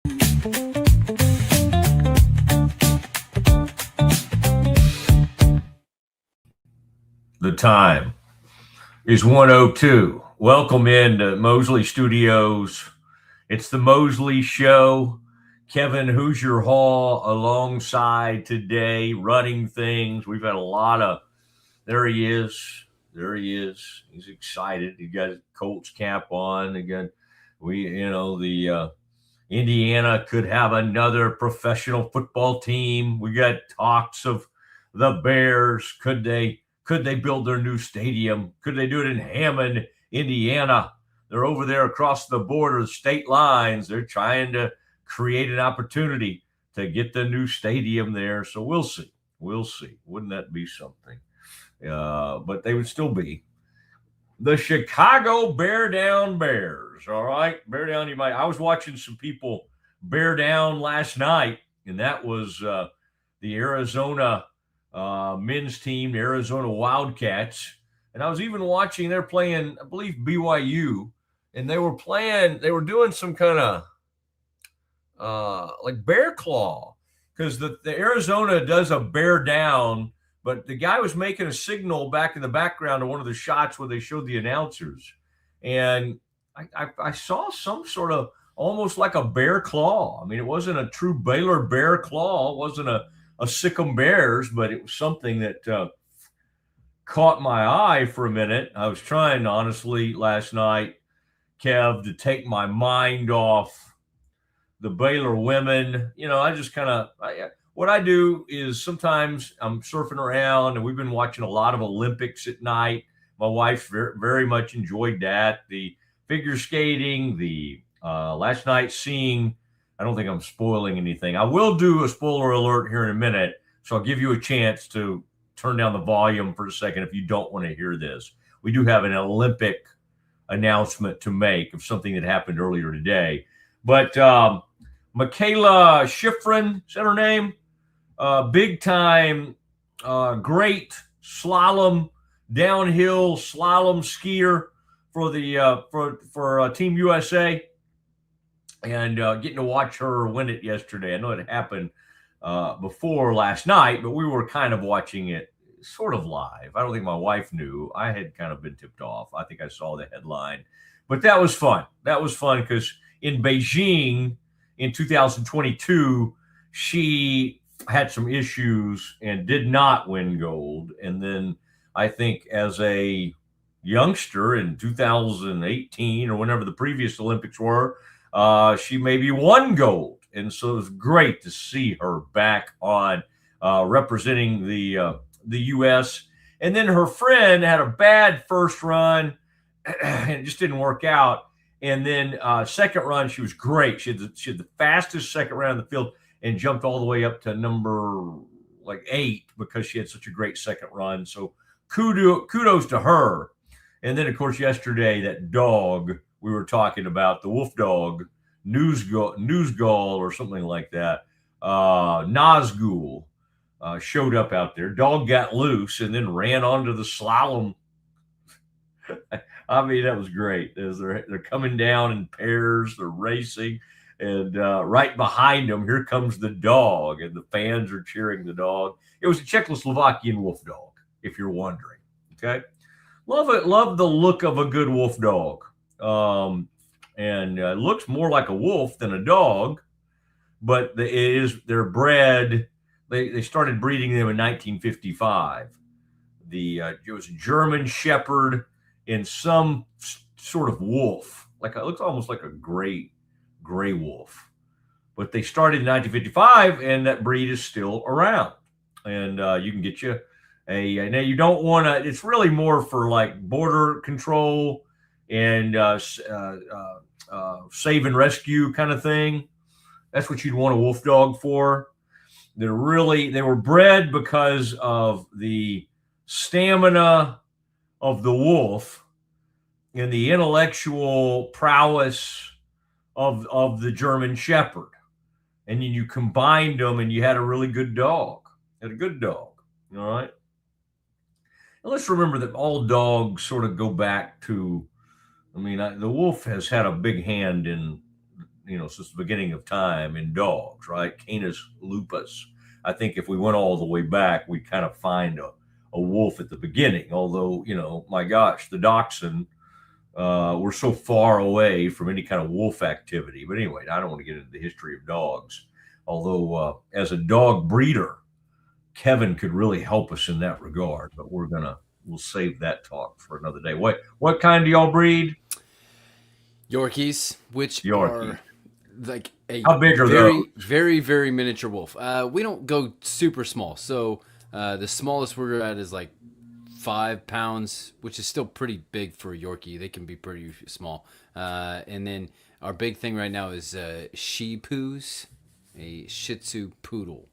The time is 1:02. Welcome into Mosley Studios. It's the Mosley Show. Kevin Hoosier Hall alongside today, running things. We've had a lot of, there he is. There he is. He's excited. He got his Colts cap on. Again, the Indiana could have another professional football team. We got talks of the Bears. Could they build their new stadium? Could they do it in Hammond, Indiana? They're over there across the border, the state lines. They're trying to create an opportunity to get the new stadium there. So we'll see. We'll see. Wouldn't that be something? But they would still be the Chicago Bear Down Bears. All right, Bear Down. I was watching some people bear down last night, and that was the Arizona men's team, the Arizona Wildcats. And I was even watching, they're playing, I believe, BYU, and they were doing some kind of like bear claw, because the Arizona does a bear down, but the guy was making a signal back in the background of one of the shots where they showed the announcers. And I saw some sort of almost like a bear claw. I mean, it wasn't a true Baylor bear claw. It wasn't a Sikkim Bears, but it was something that caught my eye for a minute. I was trying, honestly, last night, Kev, to take my mind off the Baylor women. I just what I do is sometimes I'm surfing around, and we've been watching a lot of Olympics at night. My wife very, very much enjoyed that. The figure skating, the last night seeing, I don't think I'm spoiling anything. I will do a spoiler alert here in a minute, so I'll give you a chance to turn down the volume for a second if you don't want to hear this. We do have an Olympic announcement to make of something that happened earlier today. But Michaela Schifrin, is that her name? Big time, great slalom, downhill slalom skier for the for Team USA. And getting to watch her win it yesterday. I know it happened before last night, but we were kind of watching it sort of live. I don't think my wife knew. I had kind of been tipped off. I think I saw the headline. But that was fun. That was fun because in Beijing in 2022, she had some issues and did not win gold. And then I think as a youngster in 2018 or whenever the previous Olympics were, she maybe won gold. And so it was great to see her back on representing the U.S. And then her friend had a bad first run and it just didn't work out. And then second run, she was great. She had the fastest second round in the field and jumped all the way up to number 8 because she had such a great second run. So kudos to her. And then, of course, yesterday, that dog we were talking about, the wolf dog, Newsgull or something like that, Nazgul, showed up out there. Dog got loose and then ran onto the slalom. I mean, that was great. They're coming down in pairs, they're racing, and right behind them, here comes the dog, and the fans are cheering the dog. It was a Czechoslovakian wolf dog, if you're wondering. Okay, love it. Love the look of a good wolf dog. And it looks more like a wolf than a dog, but they're bred. They started breeding them in 1955. It was a German Shepherd and some sort of wolf, it looks almost like a gray wolf. But they started in 1955, and that breed is still around. And you can get you now you don't want to. It's really more for border control and save and rescue kind of thing. That's what you'd want a wolf dog for. They were bred because of the stamina of the wolf and the intellectual prowess of the German Shepherd. And then you combined them and you had a really good dog. All right. And let's remember that all dogs sort of go back to, the wolf has had a big hand in since the beginning of time in dogs, right? Canis lupus. I think if we went all the way back, we'd kind of find a wolf at the beginning. Although, my gosh, the dachshund, we're so far away from any kind of wolf activity. But anyway, I don't want to get into the history of dogs. Although, as a dog breeder, Kevin could really help us in that regard. But we'll save that talk for another day. What kind do y'all breed? Yorkies, which Yorkie. are like a How big are very, those? very, very miniature wolf. We don't go super small. So the smallest we're at is like 5 pounds, which is still pretty big for a Yorkie. They can be pretty small. And then our big thing right now is Shih Tzus, a Shih Tzu poodle.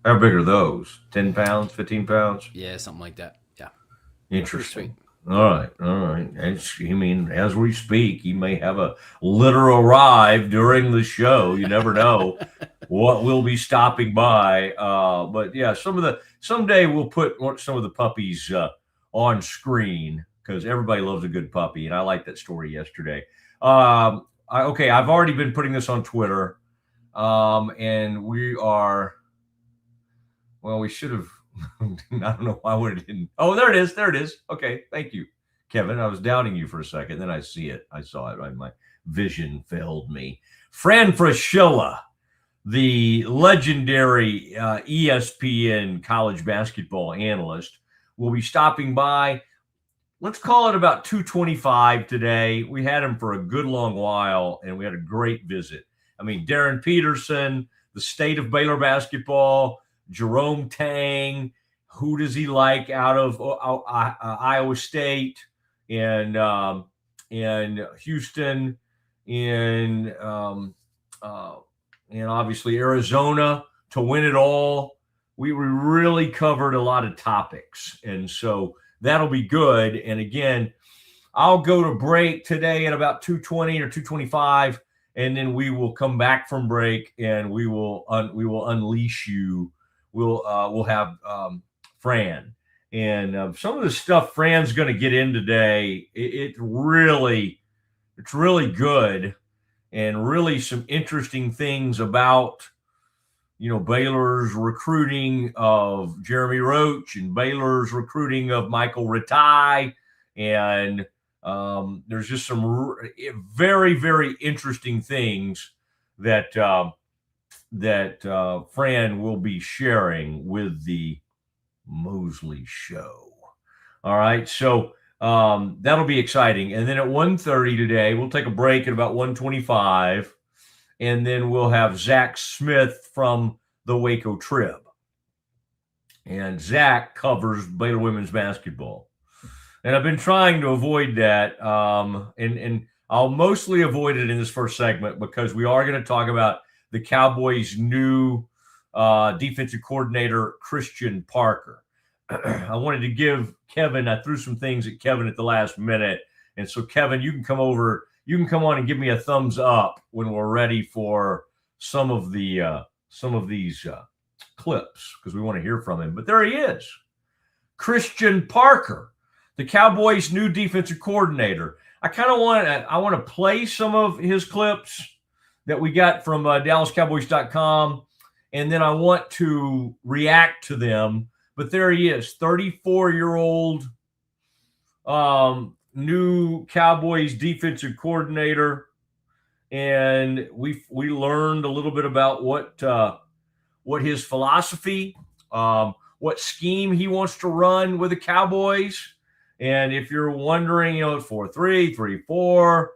How big are those? 10 pounds, 15 pounds? Yeah, something like that. Yeah. Interesting. All right. As we speak, you may have a litter arrive during the show. You never know what will be stopping by. But yeah, someday we'll put some of the puppies on screen because everybody loves a good puppy, and I liked that story yesterday. I've already been putting this on Twitter, and we are. Well, we should have. I don't know why it didn't. Oh, there it is. There it is. Okay. Thank you, Kevin. I was doubting you for a second. Then I see it. I saw it. My vision failed me. Fran Fraschilla, the legendary ESPN college basketball analyst, will be stopping by. Let's call it about 2:25 today. We had him for a good long while, and we had a great visit. I mean, Darren Peterson, the state of Baylor basketball, Jerome Tang, who does he like out of Iowa State, and Houston, and obviously Arizona to win it all. We really covered a lot of topics, and so that'll be good. And again, I'll go to break today at about 2:20 or 2:25, and then we will come back from break, and we will unleash you. We'll have Fran, and some of the stuff Fran's going to get in today. It's really good, and really some interesting things about Baylor's recruiting of Jeremy Roach and Baylor's recruiting of Michael Ratai, and there's just some very, very interesting things that Fran will be sharing with the Mosley show. All right, so that'll be exciting. And then at 1:30 today, we'll take a break at about 1:25, and then we'll have Zach Smith from the Waco Trib. And Zach covers Baylor women's basketball. And I've been trying to avoid that, and I'll mostly avoid it in this first segment because we are going to talk about the Cowboys' new defensive coordinator, Christian Parker. I wanted to give Kevin, I threw some things at Kevin at the last minute. And so, Kevin, you can come on and give me a thumbs up when we're ready for some of these clips because we want to hear from him. But there he is, Christian Parker, the Cowboys' new defensive coordinator. I want to play some of his clips that we got from DallasCowboys.com, and then I want to react to them. But there he is, 34-year-old new Cowboys defensive coordinator, and we learned a little bit about what his philosophy, what scheme he wants to run with the Cowboys. And if you're wondering, 4-3, 3-4,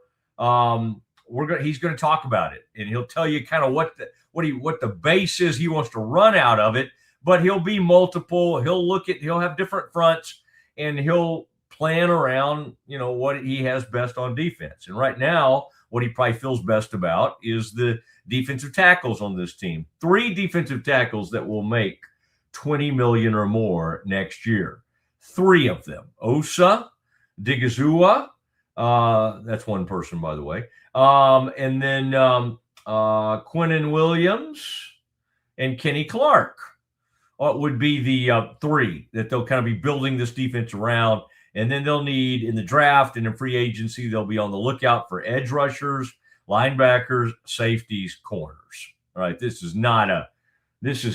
he's going to talk about it, and he'll tell you kind of what the base is he wants to run out of it. But he'll be multiple. He'll have different fronts, and he'll plan around, what he has best on defense. And right now, what he probably feels best about is the defensive tackles on this team. 3 defensive tackles that will make $20 million or more next year. 3 of them: Osa, Digizua. That's one person, by the way. And then Quinnen Williams and Kenny Clark would be the 3 that they'll kind of be building this defense around. And then they'll need, in the draft and in free agency, they'll be on the lookout for edge rushers. linebackers, safeties, corners. All right, this is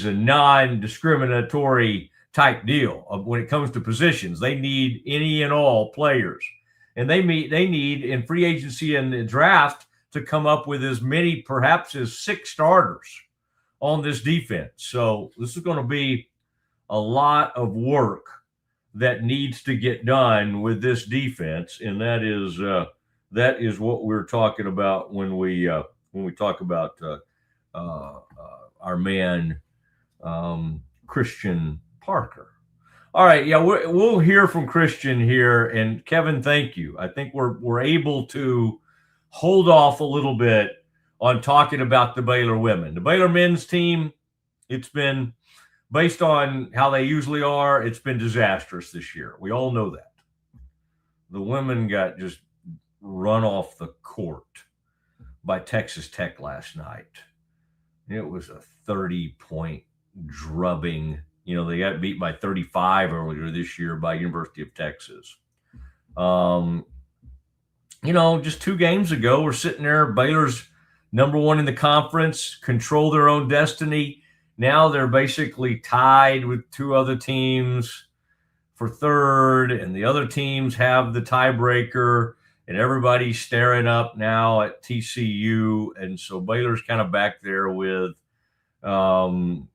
a non-discriminatory type deal when it comes to positions. They need any and all players, and they need in free agency and the draft to come up with as many, perhaps as 6 starters on this defense. So this is going to be a lot of work that needs to get done with this defense, and that is what we're talking about when we talk about our man Christian Parker. All right, yeah, we'll hear from Christian here, and Kevin, thank you. I think we're able to hold off a little bit on talking about the Baylor women. The Baylor men's team, it's been, based on how they usually are, it's been disastrous this year. We all know that. The women got just run off the court by Texas Tech last night. It was a 30-point drubbing. You know, they got beat by 35 earlier this year by University of Texas. You know, just 2 games ago, we're sitting there, Baylor's number 1 in the conference, control their own destiny. Now they're basically tied with 2 other teams for 3rd, and the other teams have the tiebreaker, and everybody's staring up now at TCU. And so Baylor's kind of back there with, I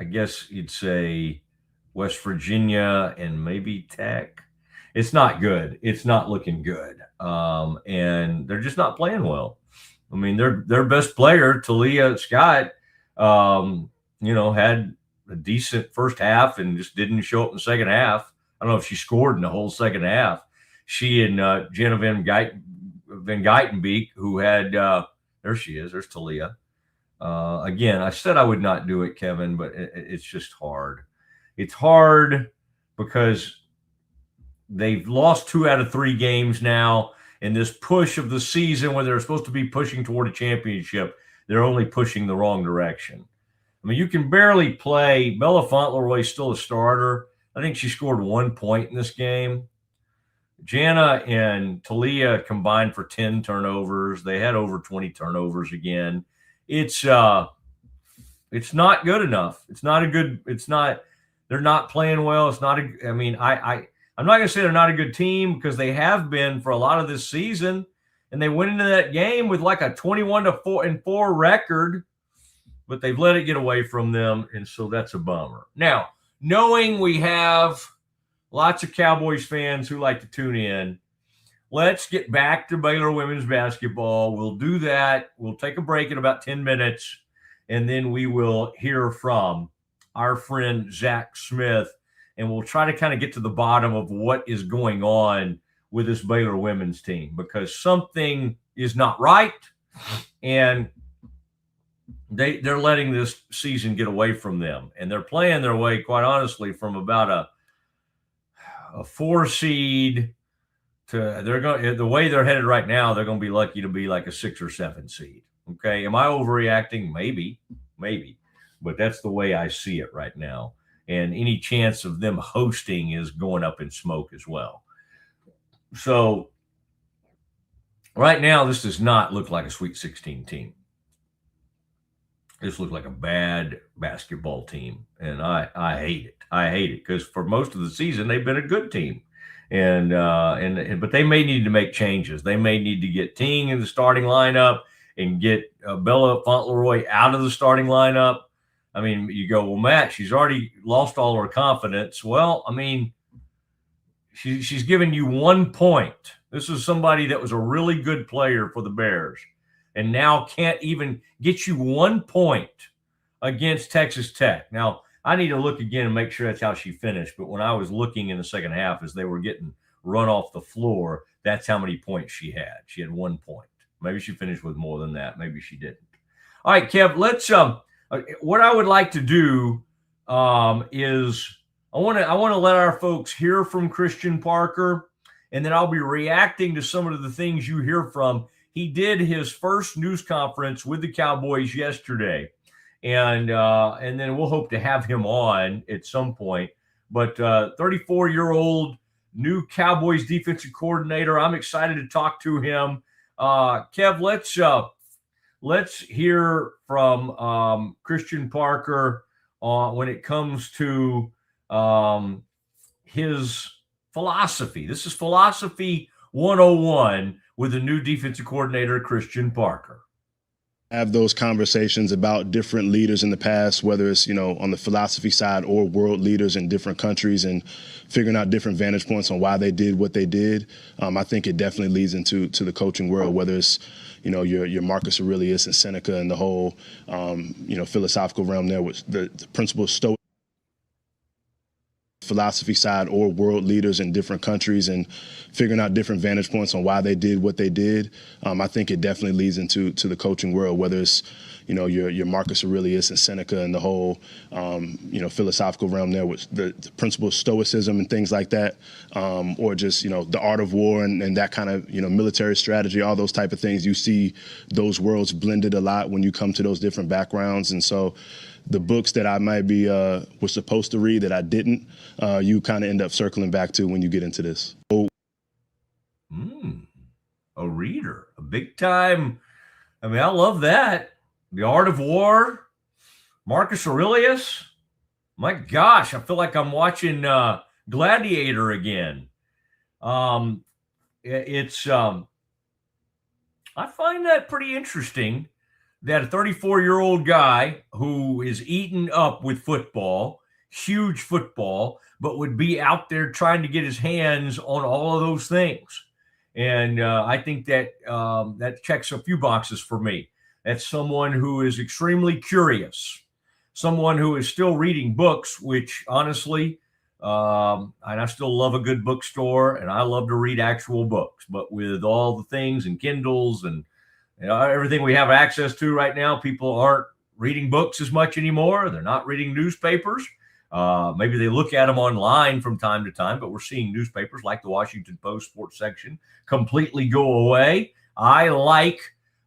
guess you'd say West Virginia and maybe Tech. It's not good. It's not looking good. And they're just not playing well. I mean, their best player, Talia Scott, had a decent first half and just didn't show up in the second half. I don't know if she scored in the whole second half. She and Jenna Van Geitenbeek, who had there she is. There's Talia. Again, I said I would not do it, Kevin, but it's just hard. It's hard because they've lost 2 out of 3 games now. In this push of the season where they're supposed to be pushing toward a championship, they're only pushing the wrong direction. I mean, you can barely play. Bella Fauntleroy is still a starter. I think she scored 1 point in this game. Jana and Talia combined for 10 turnovers. They had over 20 turnovers again. It's not good enough. They're not playing well. I'm not going to say they're not a good team because they have been for a lot of this season, and they went into that game with like a 21-4 record, but they've let it get away from them, and so that's a bummer. Now, knowing we have lots of Cowboys fans who like to tune in, let's get back to Baylor women's basketball. We'll do that. We'll take a break in about 10 minutes, and then we will hear from our friend Zach Smith, and we'll try to kind of get to the bottom of what is going on with this Baylor women's team, because something is not right, and they're letting this season get away from them, and they're playing their way, quite honestly, from about a 4 seed to the way they're headed right now. They're going to be lucky to be like a 6 or 7 seed. Okay, am I overreacting? Maybe, but that's the way I see it right now. And any chance of them hosting is going up in smoke as well. So right now, this does not look like a Sweet 16 team. This looks like a bad basketball team, and I hate it. I hate it because for most of the season they've been a good team, but they may need to make changes. They may need to get Ting in the starting lineup and get Bella Fauntleroy out of the starting lineup. I mean, you go, well, Matt, she's already lost all her confidence. Well, I mean, she's given you 1 point. This is somebody that was a really good player for the Bears and now can't even get you 1 point against Texas Tech. Now, I need to look again and make sure that's how she finished. But when I was looking in the second half as they were getting run off the floor, that's how many points she had. She had 1 point. Maybe she finished with more than that. Maybe she didn't. All right, Kev, let's what I would like to do is I want to let our folks hear from Christian Parker, and then I'll be reacting to some of the things you hear from. He did his first news conference with the Cowboys yesterday, and then we'll hope to have him on at some point. But 34-year-old new Cowboys defensive coordinator. I'm excited to talk to him. Kev, let's hear from Christian Parker when it comes to his philosophy. This is Philosophy 101 with the new defensive coordinator, Christian Parker. Have those conversations about different leaders in the past, whether it's, on the philosophy side or world leaders in different countries, and figuring out different vantage points on why they did what they did. I think it definitely leads into the coaching world, whether it's, your Marcus Aurelius and Seneca and the whole, philosophical realm there with the principle of Stoic philosophy side or world leaders in different countries, and figuring out different vantage points on why they did what they did. I think it definitely leads into the coaching world, whether it's, your Marcus Aurelius and Seneca and the whole, philosophical realm there with the principle of Stoicism and things like that, or just, the art of war and that kind of, military strategy, all those type of things. You see those worlds blended a lot when you come to those different backgrounds. And so the books that I might be was supposed to read that I didn't, you kind of end up circling back to when you get into this. A reader, a big time. I mean, I love that. The Art of War, Marcus Aurelius. My gosh, I feel like I'm watching Gladiator again. I find that pretty interesting that a 34-year-old guy who is eaten up with football, huge football, but would be out there trying to get his hands on all of those things. And I think that that checks a few boxes for me. That's someone who is extremely curious, someone who is still reading books, which honestly, and I still love a good bookstore, and I love to read actual books. But with all the things and Kindles and everything we have access to right now, people aren't reading books as much anymore. They're not reading newspapers. Maybe they look at them online from time to time, but we're seeing newspapers like the Washington Post sports section completely go away. I like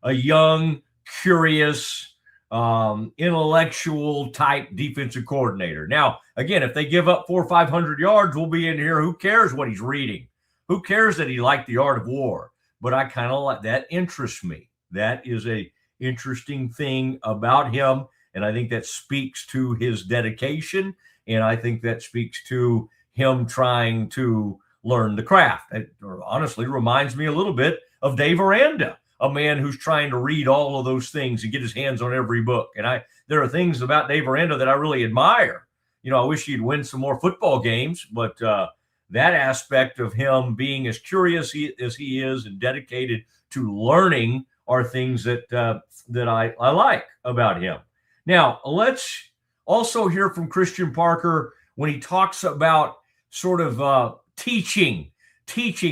a young, curious, intellectual type defensive coordinator. Now, again, if they give up 400 or 500 yards, we'll be in here. Who cares what he's reading? Who cares that he liked The Art of War? But I kind of like that. Interests me. That is a interesting thing about him. And I think that speaks to his dedication. And I think that speaks to him trying to learn the craft. It honestly reminds me a little bit of Dave Aranda, a man who's trying to read all of those things and get his hands on every book. And there are things about Dave Aranda that I really admire. I wish he'd win some more football games, but that aspect of him being as curious as he is and dedicated to learning are things that I like about him. Now, let's also hear from Christian Parker when he talks about sort of teaching,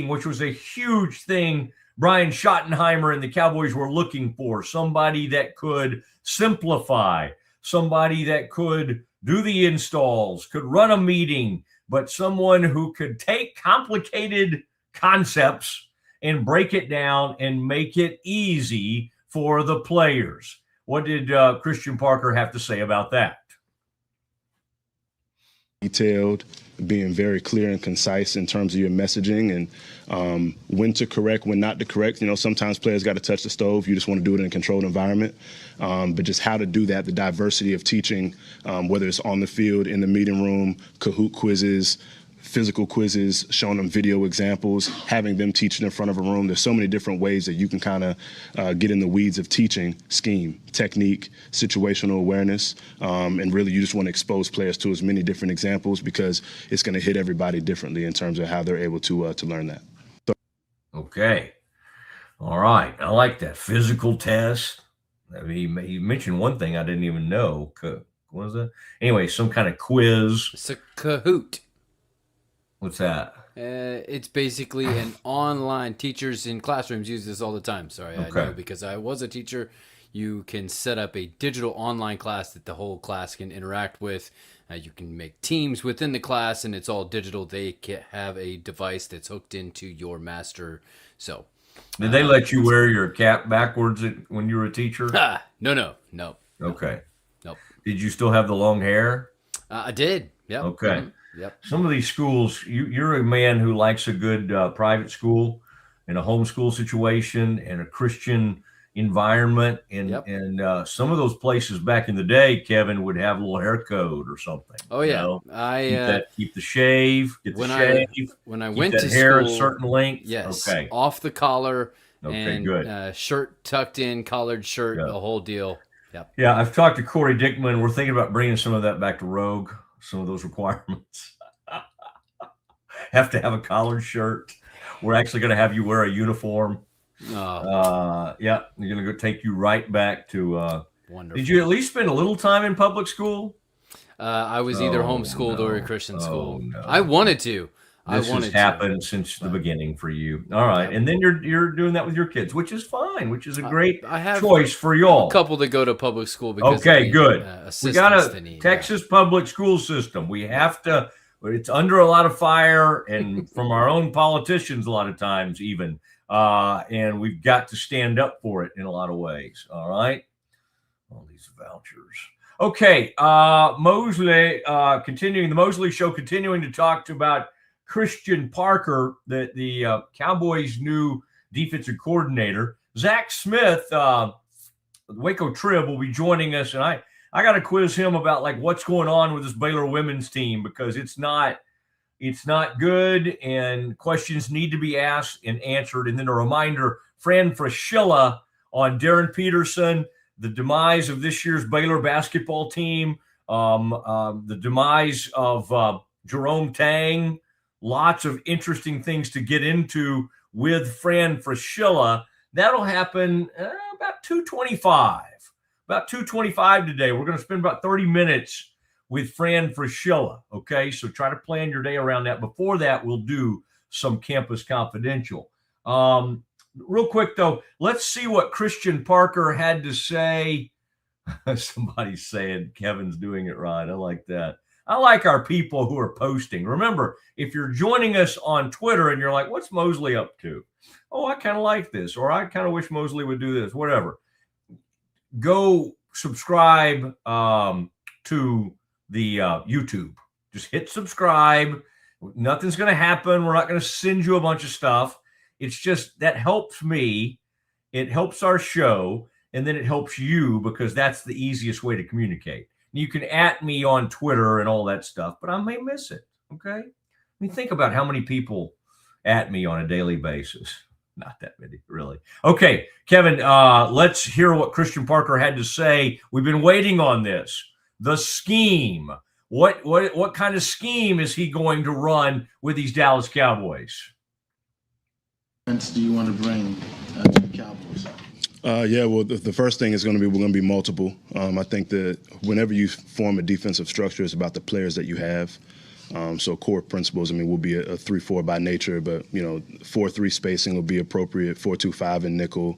which was a huge thing Brian Schottenheimer and the Cowboys were looking for. Somebody that could simplify, somebody that could do the installs, could run a meeting, but someone who could take complicated concepts and break it down and make it easy for the players. What did Christian Parker have to say about that? Detailed, being very clear and concise in terms of your messaging, and when to correct, when not to correct. Sometimes players got to touch the stove. You just want to do it in a controlled environment. But just how to do that, the diversity of teaching, whether it's on the field, in the meeting room, Kahoot quizzes, physical quizzes, showing them video examples, having them teaching in front of a room. There's so many different ways that you can kind of get in the weeds of teaching, scheme, technique, situational awareness, and really you just want to expose players to as many different examples because it's going to hit everybody differently in terms of how they're able to learn that. Okay. All right. I like that. Physical test. I mean, he mentioned one thing I didn't even know. What was that? Anyway, some kind of quiz. It's a Kahoot. What's that? It's basically an online, teachers in classrooms use this all the time. Sorry, okay. I know because I was a teacher. You can set up a digital online class that the whole class can interact with. You can make teams within the class, and it's all digital. They can have a device that's hooked into your master. So, did they let you wear your cap backwards when you were a teacher? No. Okay. Nope. Did you still have the long hair? I did. Yeah. Okay. Yep. Some of these schools, you're a man who likes a good private school and a homeschool situation and a Christian environment. And some of those places back in the day, Kevin, would have a little hair code or something. Oh yeah, Keep the shave, when I went to hair school, a certain length. Yes. Okay. Off the collar. Okay, and good. Shirt tucked in, collared shirt, the whole deal. Yep. Yeah, I've talked to Corey Dickman. We're thinking about bringing some of that back to Rogue. Some of those requirements. Have to have a collared shirt. We're actually going to have you wear a uniform. Yeah, you're going to go take you right back to. Wonderful. Did you at least spend a little time in public school? I was either homeschooled or a Christian school. No. I wanted to. This has happened since the beginning for you. All right, and then you're doing that with your kids, which is fine, which is a great choice for y'all. A couple that go to public school because good. We got a need, Texas public school system. We have to. It's under a lot of fire, and from our own politicians a lot of times even, and we've got to stand up for it in a lot of ways. All right, all these vouchers. Okay, Mosley. Continuing the Mosley show, continuing to talk about Christian Parker, the Cowboys' new defensive coordinator. Zach Smith, the Waco Trib, will be joining us, and I got to quiz him about like what's going on with this Baylor women's team because it's not good, and questions need to be asked and answered. And then a reminder: Fran Fraschilla on Darren Peterson, the demise of this year's Baylor basketball team, the demise of Jerome Tang. Lots of interesting things to get into with Fran Fraschilla. That'll happen about 2:25. About 2:25 today. We're going to spend about 30 minutes with Fran Fraschilla. Okay, so try to plan your day around that. Before that, we'll do some Campus Confidential. Real quick, though, let's see what Christian Parker had to say. Somebody's saying Kevin's doing it right. I like that. I like our people who are posting. Remember, if you're joining us on Twitter and you're like, what's Mosley up to? Oh, I kind of like this, or I kind of wish Mosley would do this, whatever. Go subscribe to the YouTube. Just hit subscribe. Nothing's going to happen. We're not going to send you a bunch of stuff. It's just that helps me. It helps our show, and then it helps you because that's the easiest way to communicate. You can @ me on Twitter and all that stuff, but I may miss it, okay? I mean, think about how many people @ me on a daily basis. Not that many, really. Okay, Kevin, let's hear what Christian Parker had to say. We've been waiting on this. The scheme. What kind of scheme is he going to run with these Dallas Cowboys? What do you want to bring to the Cowboys? Well, the first thing is we're going to be multiple. I think that whenever you form a defensive structure, it's about the players that you have. So core principles, we'll be a 3-4 by nature, but, 4-3 spacing will be appropriate, 4-2-5 in nickel,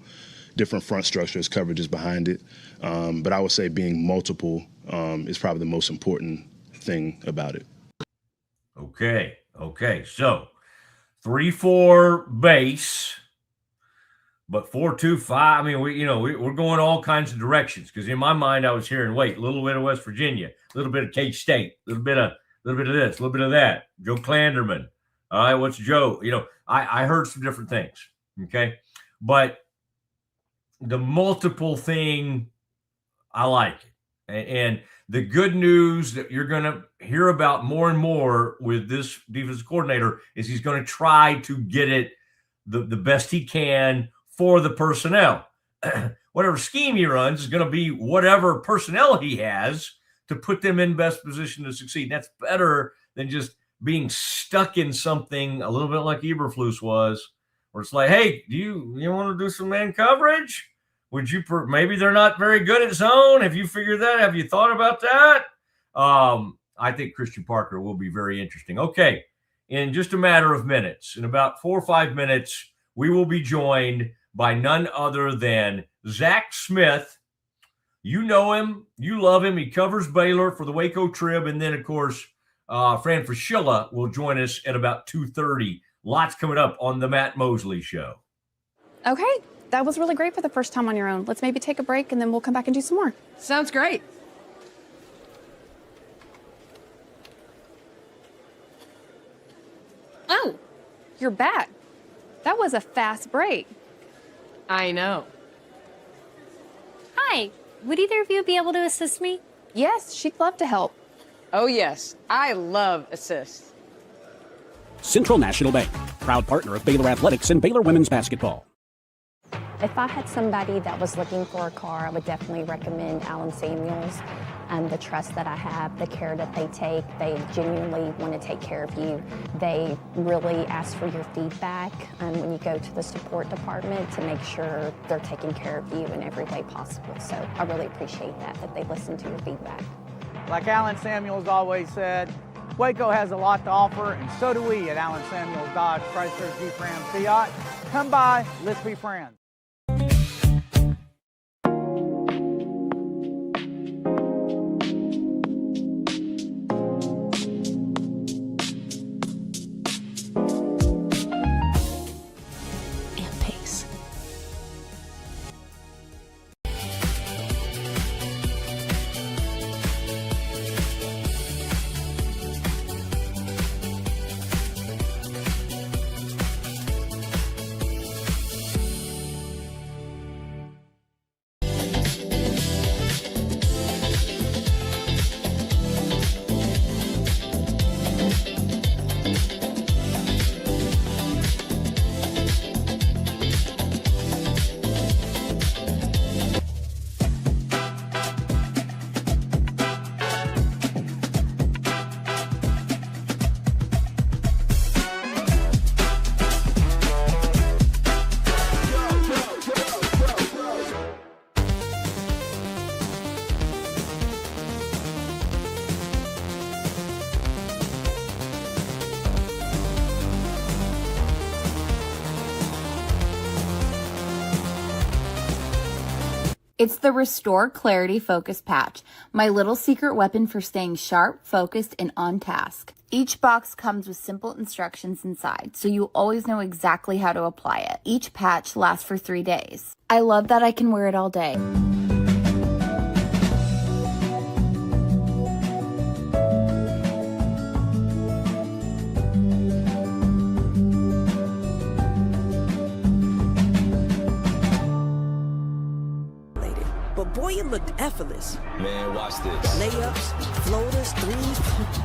different front structures, coverages behind it. But I would say being multiple is probably the most important thing about it. Okay. So 3-4 base. But 4-2-5, we're going all kinds of directions because in my mind I was hearing, a little bit of West Virginia, a little bit of K-State, a little bit of this, a little bit of that. Joe Klanderman. All right, what's Joe? I heard some different things. Okay, but the multiple thing, I like it, and the good news that you're going to hear about more and more with this defensive coordinator is he's going to try to get it the best he can for the personnel. Whatever scheme he runs is going to be whatever personnel he has to put them in best position to succeed. And that's better than just being stuck in something a little bit like Eberflus was, where it's like, hey, do you want to do some man coverage? Would you maybe they're not very good at zone? Have you figured that? Have you thought about that? I think Christian Parker will be very interesting. Okay, in just a matter of minutes, in about 4 or 5 minutes, we will be joined by none other than Zach Smith. You know him. You love him. He covers Baylor for the Waco Trib. And then, of course, Fran Fraschilla will join us at about 2:30. Lots coming up on the Matt Mosley Show. Okay. That was really great for the first time on your own. Let's maybe take a break, and then we'll come back and do some more. Sounds great. You're back. That was a fast break. I know. Hi, would either of you be able to assist me? Yes, she'd love to help. Oh, yes. I love assists. Central National Bank, proud partner of Baylor Athletics and Baylor Women's Basketball. If I had somebody that was looking for a car, I would definitely recommend Allen Samuels. The trust that I have, the care that they take, they genuinely want to take care of you. They really ask for your feedback when you go to the support department to make sure they're taking care of you in every way possible. So I really appreciate that they listen to your feedback. Like Allen Samuels always said, Waco has a lot to offer, and so do we at Allen Samuels Dodge, Chrysler, Jeep, Ram, Fiat. Come by, let's be friends. It's the Restore Clarity Focus Patch, my little secret weapon for staying sharp, focused, and on task. Each box comes with simple instructions inside, so you always know exactly how to apply it. Each patch lasts for 3 days. I love that I can wear it all day. But boy, it looked effortless. Man, watch this. Layups, floaters, threes.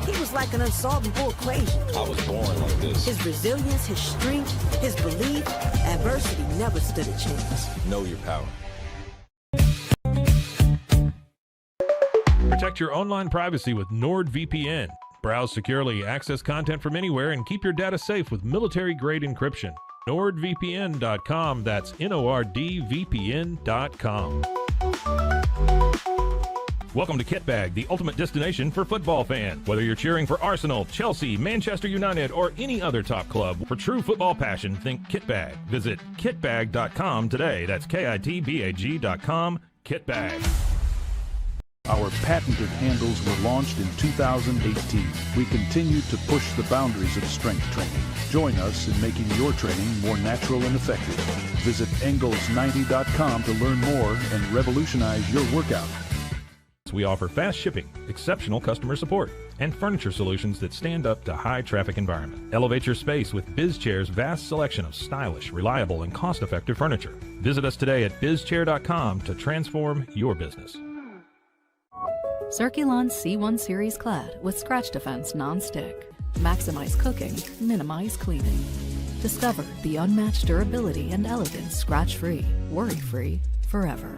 He was like an unsolvable equation. I was born like this. His resilience, his strength, his belief, adversity never stood a chance. Know your power. Protect your online privacy with NordVPN. Browse securely, access content from anywhere, and keep your data safe with military-grade encryption. NordVPN.com. That's NordVPN.com. Welcome to Kitbag, the ultimate destination for football fans. Whether you're cheering for Arsenal, Chelsea, Manchester United, or any other top club, for true football passion, think Kitbag. Visit kitbag.com today. That's KITBAG.com. Kitbag. Our patented handles were launched in 2018. We continue to push the boundaries of strength training. Join us in making your training more natural and effective. Visit Engels90.com to learn more and revolutionize your workout. We offer fast shipping, exceptional customer support, and furniture solutions that stand up to high traffic environment. Elevate your space with BizChair's vast selection of stylish, reliable, and cost-effective furniture. Visit us today at bizchair.com to transform your business. Circulon C1 Series Clad with scratch defense non-stick. Maximize cooking, minimize cleaning. Discover the unmatched durability and elegance scratch-free, worry-free, forever.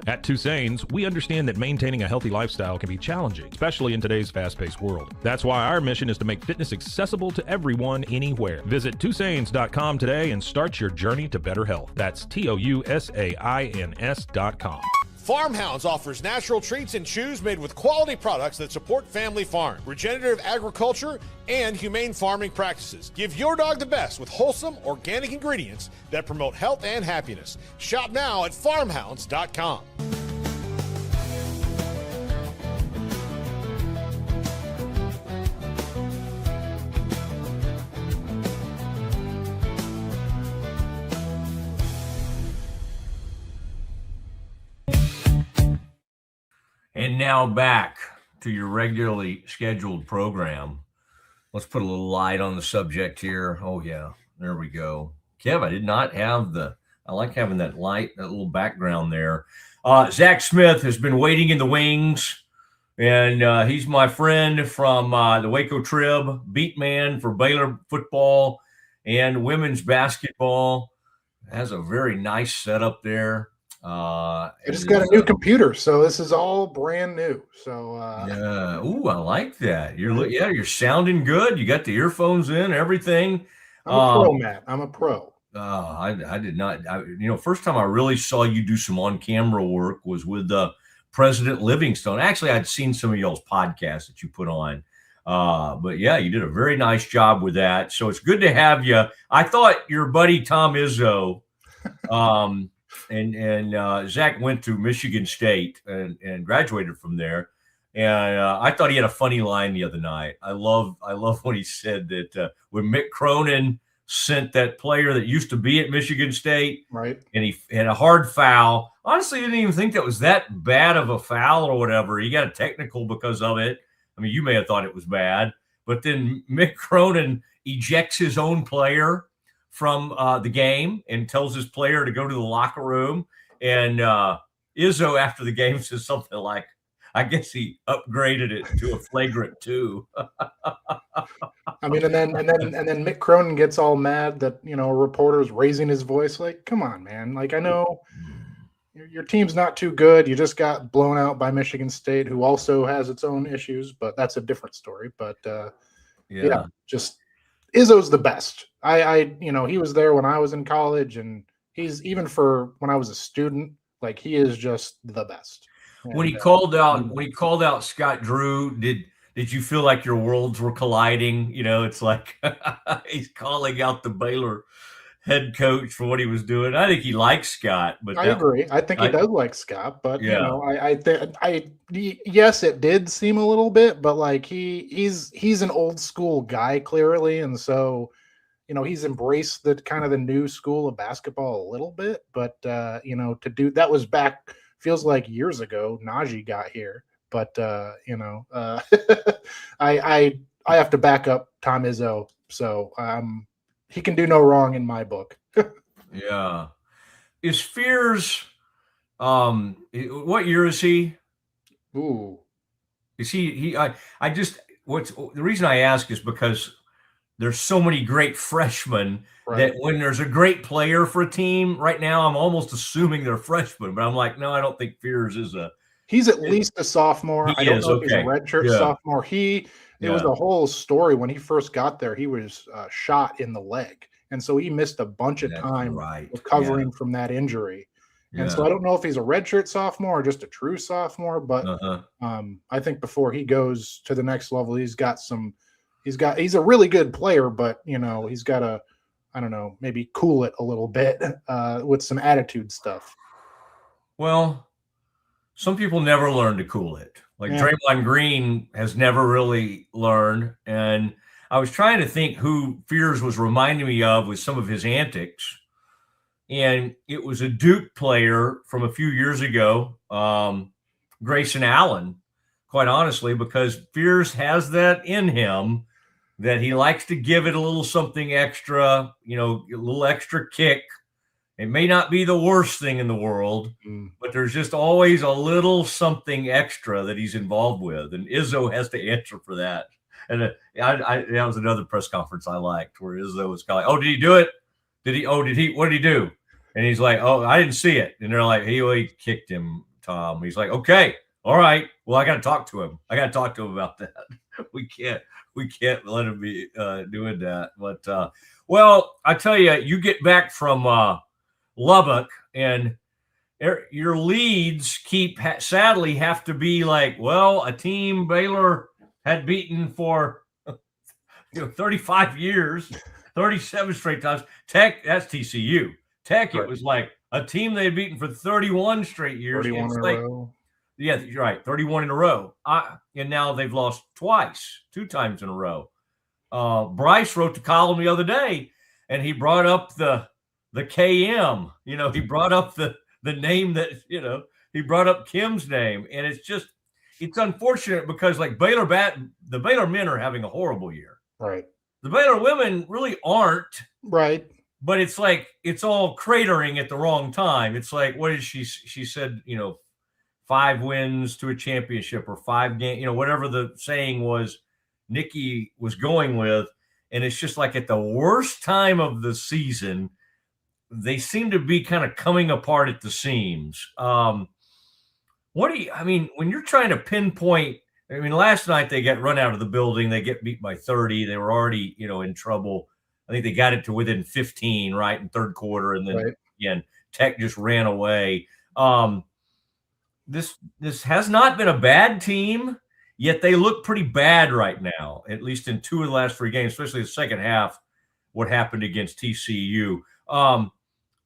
At Tusain's, we understand that maintaining a healthy lifestyle can be challenging, especially in today's fast-paced world. That's why our mission is to make fitness accessible to everyone, anywhere. Visit Tusains.com today and start your journey to better health. That's TOUSAINS.com. Farmhounds offers natural treats and chews made with quality products that support family farm, regenerative agriculture, and humane farming practices. Give your dog the best with wholesome, organic ingredients that promote health and happiness. Shop now at farmhounds.com. And now back to your regularly scheduled program. Let's put a little light on the subject here. Oh, yeah. There we go. Kev, I did not have I like having that light, that little background there. Zach Smith has been waiting in the wings, and he's my friend from the Waco Trib, beat man for Baylor football and women's basketball. Has a very nice setup there. I just got a new computer, so this is all brand new. So yeah, ooh, I like that. You're sounding good. You got the earphones in, everything. I'm a pro, Matt. I'm a pro. I did not. First time I really saw you do some on-camera work was with President Livingstone. Actually, I'd seen some of y'all's podcasts that you put on. But yeah, you did a very nice job with that. So it's good to have you. I thought your buddy Tom Izzo, and Zach went to Michigan State and graduated from there. And I thought he had a funny line the other night. I love when he said that when Mick Cronin sent that player that used to be at Michigan State, right, and he had a hard foul. Honestly, I didn't even think that was that bad of a foul or whatever. He got a technical because of it. I mean, you may have thought it was bad, but then Mick Cronin ejects his own player from the game and tells his player to go to the locker room. And Izzo, after the game, says something like, I guess he upgraded it to a flagrant 2. I mean, and then Mick Cronin gets all mad that, a reporter's raising his voice. Like, come on, man. Like, I know your team's not too good. You just got blown out by Michigan State, who also has its own issues, but that's a different story. But yeah, just Izzo's the best. He was there when I was in college, and he's even for when I was a student, like he is just the best. When he called out Scott Drew, did you feel like your worlds were colliding? It's like he's calling out the Baylor head coach for what he was doing. I think he likes Scott, but I agree. I think he does like Scott, but yes, it did seem a little bit, but like he's an old school guy clearly, and so he's embraced the kind of the new school of basketball a little bit, but to do that was back. Feels like years ago Najee got here, but I have to back up Tom Izzo, so he can do no wrong in my book. Yeah. Is Fears what year is he? Ooh. Is he the reason I ask is because there's so many great freshmen that when there's a great player for a team right now, I'm almost assuming they're freshmen, but I'm like, no, I don't think Fears is he's at least a sophomore. I don't know if he's a redshirt sophomore. It was a whole story when he first got there. He was shot in the leg, and so he missed a bunch of time recovering from that injury. And so I don't know if he's a redshirt sophomore or just a true sophomore, but I think before he goes to the next level, he's a really good player, but he's got to, I don't know, maybe cool it a little bit with some attitude stuff. Well, some people never learn to cool it. Like Draymond Green has never really learned. And I was trying to think who Fears was reminding me of with some of his antics. And it was a Duke player from a few years ago, Grayson Allen, quite honestly, because Fears has that in him that he likes to give it a little something extra, a little extra kick. It may not be the worst thing in the world, but there's just always a little something extra that he's involved with. And Izzo has to answer for that. And that was another press conference I liked where Izzo was calling, oh, did he do it? What did he do? And he's like, oh, I didn't see it. And they're like, he kicked him, Tom. He's like, okay, all right. Well, I got to talk to him. About that. We can't let him be doing that. But, well, I tell you, you get back from Lubbock, and your leads sadly have to be like, well, a team Baylor had beaten for 35 years, 37 straight times. Tech, that's TCU. Tech, it was like a team they had beaten for 31 straight years. 31 in a row. Yeah, you're right. 31 in a row. And now they've lost two times in a row. Bryce wrote the column the other day, and he brought up the KM. He brought up the name that, he brought up Kim's name. And it's unfortunate because like the Baylor men are having a horrible year. Right. The Baylor women really aren't. Right. But it's like it's all cratering at the wrong time. It's like, what did she said, 5 wins to a championship or 5 games, whatever the saying was Nikki was going with. And it's just like at the worst time of the season, they seem to be kind of coming apart at the seams. When you're trying to pinpoint, last night they got run out of the building. They get beat by 30. They were already, in trouble. I think they got it to within 15, right, in third quarter. And then, again, Tech just ran away. This has not been a bad team, yet they look pretty bad right now, at least in 2 of the last 3 games, especially the second half, what happened against TCU.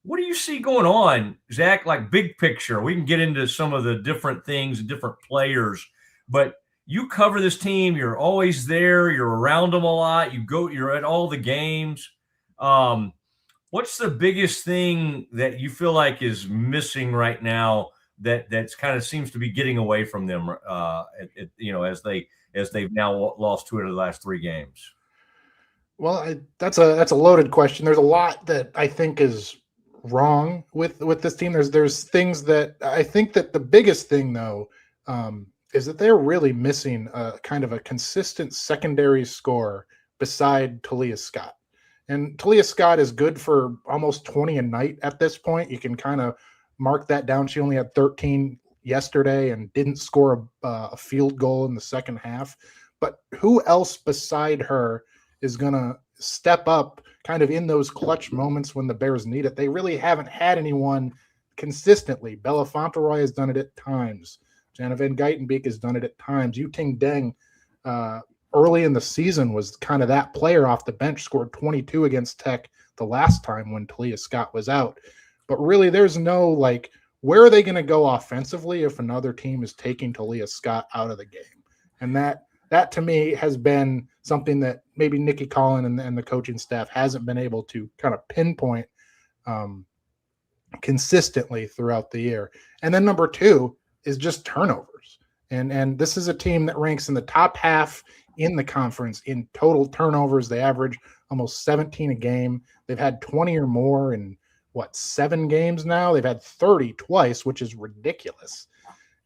What do you see going on, Zach, like big picture? We can get into some of the different things, different players, but you cover this team. You're always there. You're around them a lot. You're at all the games. What's the biggest thing that you feel like is missing right now that's kind of seems to be getting away from them, as they've now lost 2 out of the last 3 games? Well, that's a loaded question. There's a lot that I think is wrong with this team. There's things that I think that the biggest thing though, is that they're really missing kind of a consistent secondary score beside Talia Scott. And Talia Scott is good for almost 20 a night at this point. You can kind of mark that down. She only had 13 yesterday and didn't score a field goal in the second half. But who else beside her is going to step up kind of in those clutch moments when the Bears need it? They really haven't had anyone consistently. Bella Fauntleroy has done it at times. Jana Van Geitenbeek has done it at times. Yu-Ting Deng early in the season was kind of that player off the bench, scored 22 against Tech the last time when Talia Scott was out. But really there's no, where are they going to go offensively if another team is taking Talia Scott out of the game? And that to me has been something that maybe Nikki Collin and the coaching staff hasn't been able to kind of pinpoint consistently throughout the year. And then number 2 is just turnovers. And this is a team that ranks in the top half in the conference in total turnovers. They average almost 17 a game. They've had 20 or more in 7 games now. They've had 30 twice, which is ridiculous.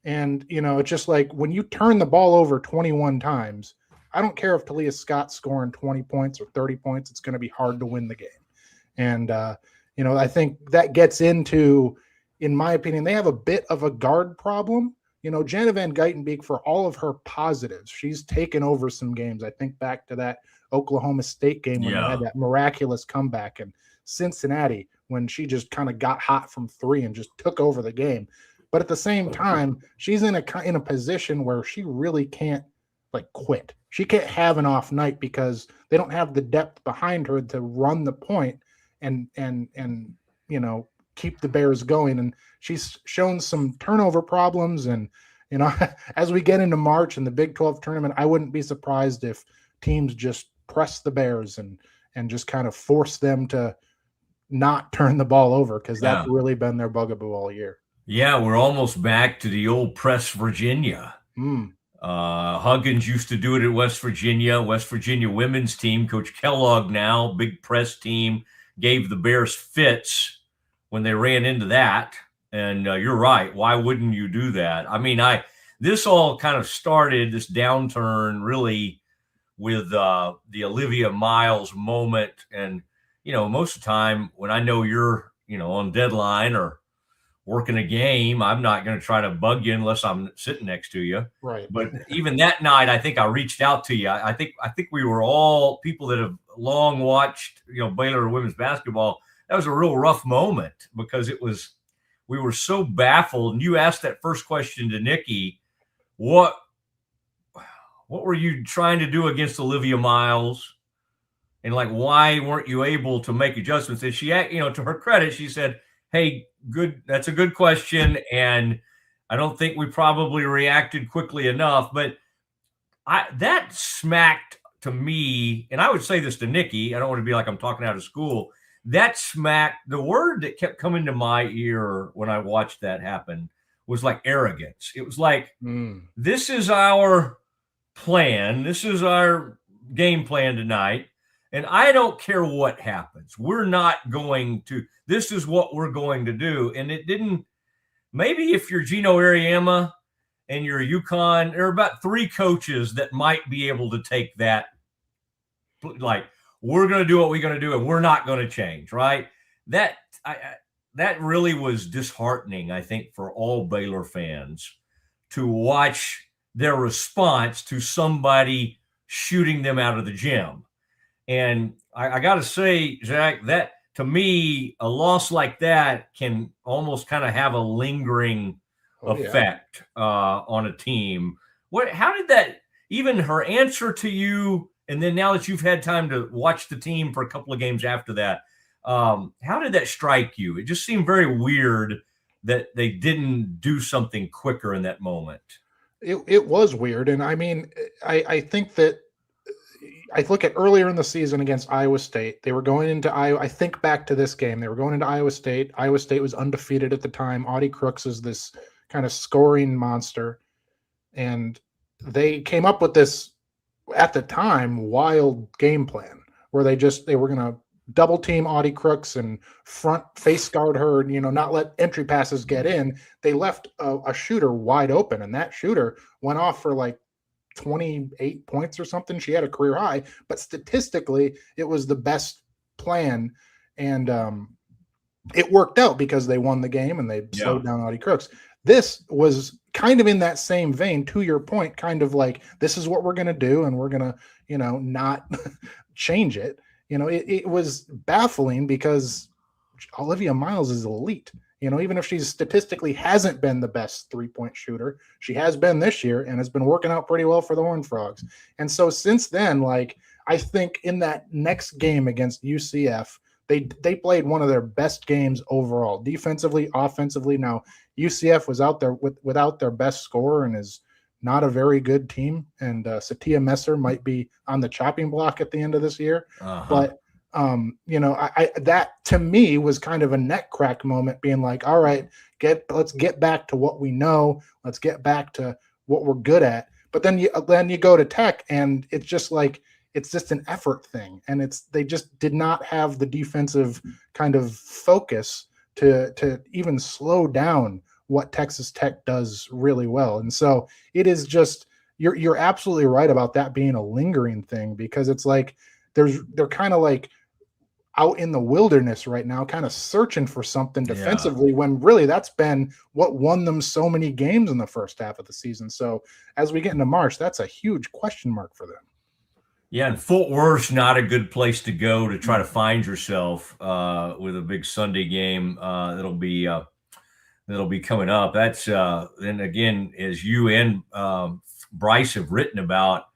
And, it's just like when you turn the ball over 21 times, I don't care if Talia Scott's scoring 20 points or 30 points, it's going to be hard to win the game. And, I think that gets into, in my opinion, they have a bit of a guard problem. Jana Van Geitenbeek, for all of her positives, she's taken over some games. I think back to that Oklahoma State game when they had that miraculous comeback, and Cincinnati when she just kind of got hot from 3 and just took over the game. But at the same time, she's in a position where she really can't quit. She can't have an off night because they don't have the depth behind her to run the point and keep the Bears going. And she's shown some turnover problems. And, as we get into March and the Big 12 tournament, I wouldn't be surprised if teams just press the Bears and just kind of force them to not turn the ball over, because that's really been their bugaboo all year. Yeah, we're almost back to the old press Virginia. Huggins used to do it at West Virginia women's team. Coach Kellogg now, big press team, gave the Bears fits when they ran into that. And you're right. Why wouldn't you do that? This all kind of started, this downturn, really with the Olivia Miles moment. And, most of the time when I know you're, on deadline or working a game, I'm not going to try to bug you unless I'm sitting next to you. Right. But even that night, I think I reached out to you. I think we were all people that have long watched, Baylor women's basketball. That was a real rough moment because we were so baffled. And you asked that first question to Nikki, what were you trying to do against Olivia Miles? And why weren't you able to make adjustments? And she, to her credit, she said, hey, good. That's a good question. And I don't think we probably reacted quickly enough, but that smacked to me. And I would say this to Nikki. I don't want to be like I'm talking out of school. That smacked, the word that kept coming to my ear when I watched that happen was arrogance. It was this is our plan. This is our game plan tonight, and I don't care what happens. We're not going to. This is what we're going to do. And it didn't. Maybe if you're Gino Ariema and you're UConn, there are about 3 coaches that might be able to take that. Like, we're going to do what we're going to do, and we're not going to change, right? That really was disheartening, I think, for all Baylor fans to watch their response to somebody shooting them out of the gym. And I got to say, Zach, that to me, a loss like that can almost kind of have a lingering effect on a team. How did that, even her answer to you, and then now that you've had time to watch the team for a couple of games after that, how did that strike you? It just seemed very weird that they didn't do something quicker in that moment. It was weird. And I mean, I think that I look at earlier in the season against Iowa State, they were going into Iowa. I think back to this game, they were going into Iowa State. Iowa State was undefeated at the time. Audie Crooks is this kind of scoring monster. And they came up with this, at the time, wild game plan where they were going to double team Audie Crooks and front face guard her and, not let entry passes get in. They left a shooter wide open, and that shooter went off for like 28 points or something. She had a career high, but statistically it was the best plan. And it worked out because they won the game and they slowed down Audie Crooks. This was kind of in that same vein, to your point, kind of like, this is what we're going to do. And we're going to, not change it. It was baffling because Olivia Miles is elite. Even if she statistically hasn't been the best 3-point shooter, she has been this year and has been working out pretty well for the Horned Frogs. And so since then, I think in that next game against UCF, they played one of their best games overall, defensively, offensively. Now, UCF was out there without their best scorer and is not a very good team. And Satia Messer might be on the chopping block at the end of this year. But that to me was kind of a neck crack moment, being like, all right, let's get back to what we know. Let's get back to what we're good at. But then you go to Tech, and it's just an effort thing. And they just did not have the defensive kind of focus to even slow down what Texas Tech does really well. And so it is just, you're absolutely right about that being a lingering thing, because it's like they're kind of like out in the wilderness right now, kind of searching for something defensively, when really that's been what won them so many games in the first half of the season. So as we get into March, that's a huge question mark for them. Yeah, and Fort Worth's not a good place to go to try to find yourself with a big Sunday game that'll be coming up. That's then again, as you and Bryce have written about,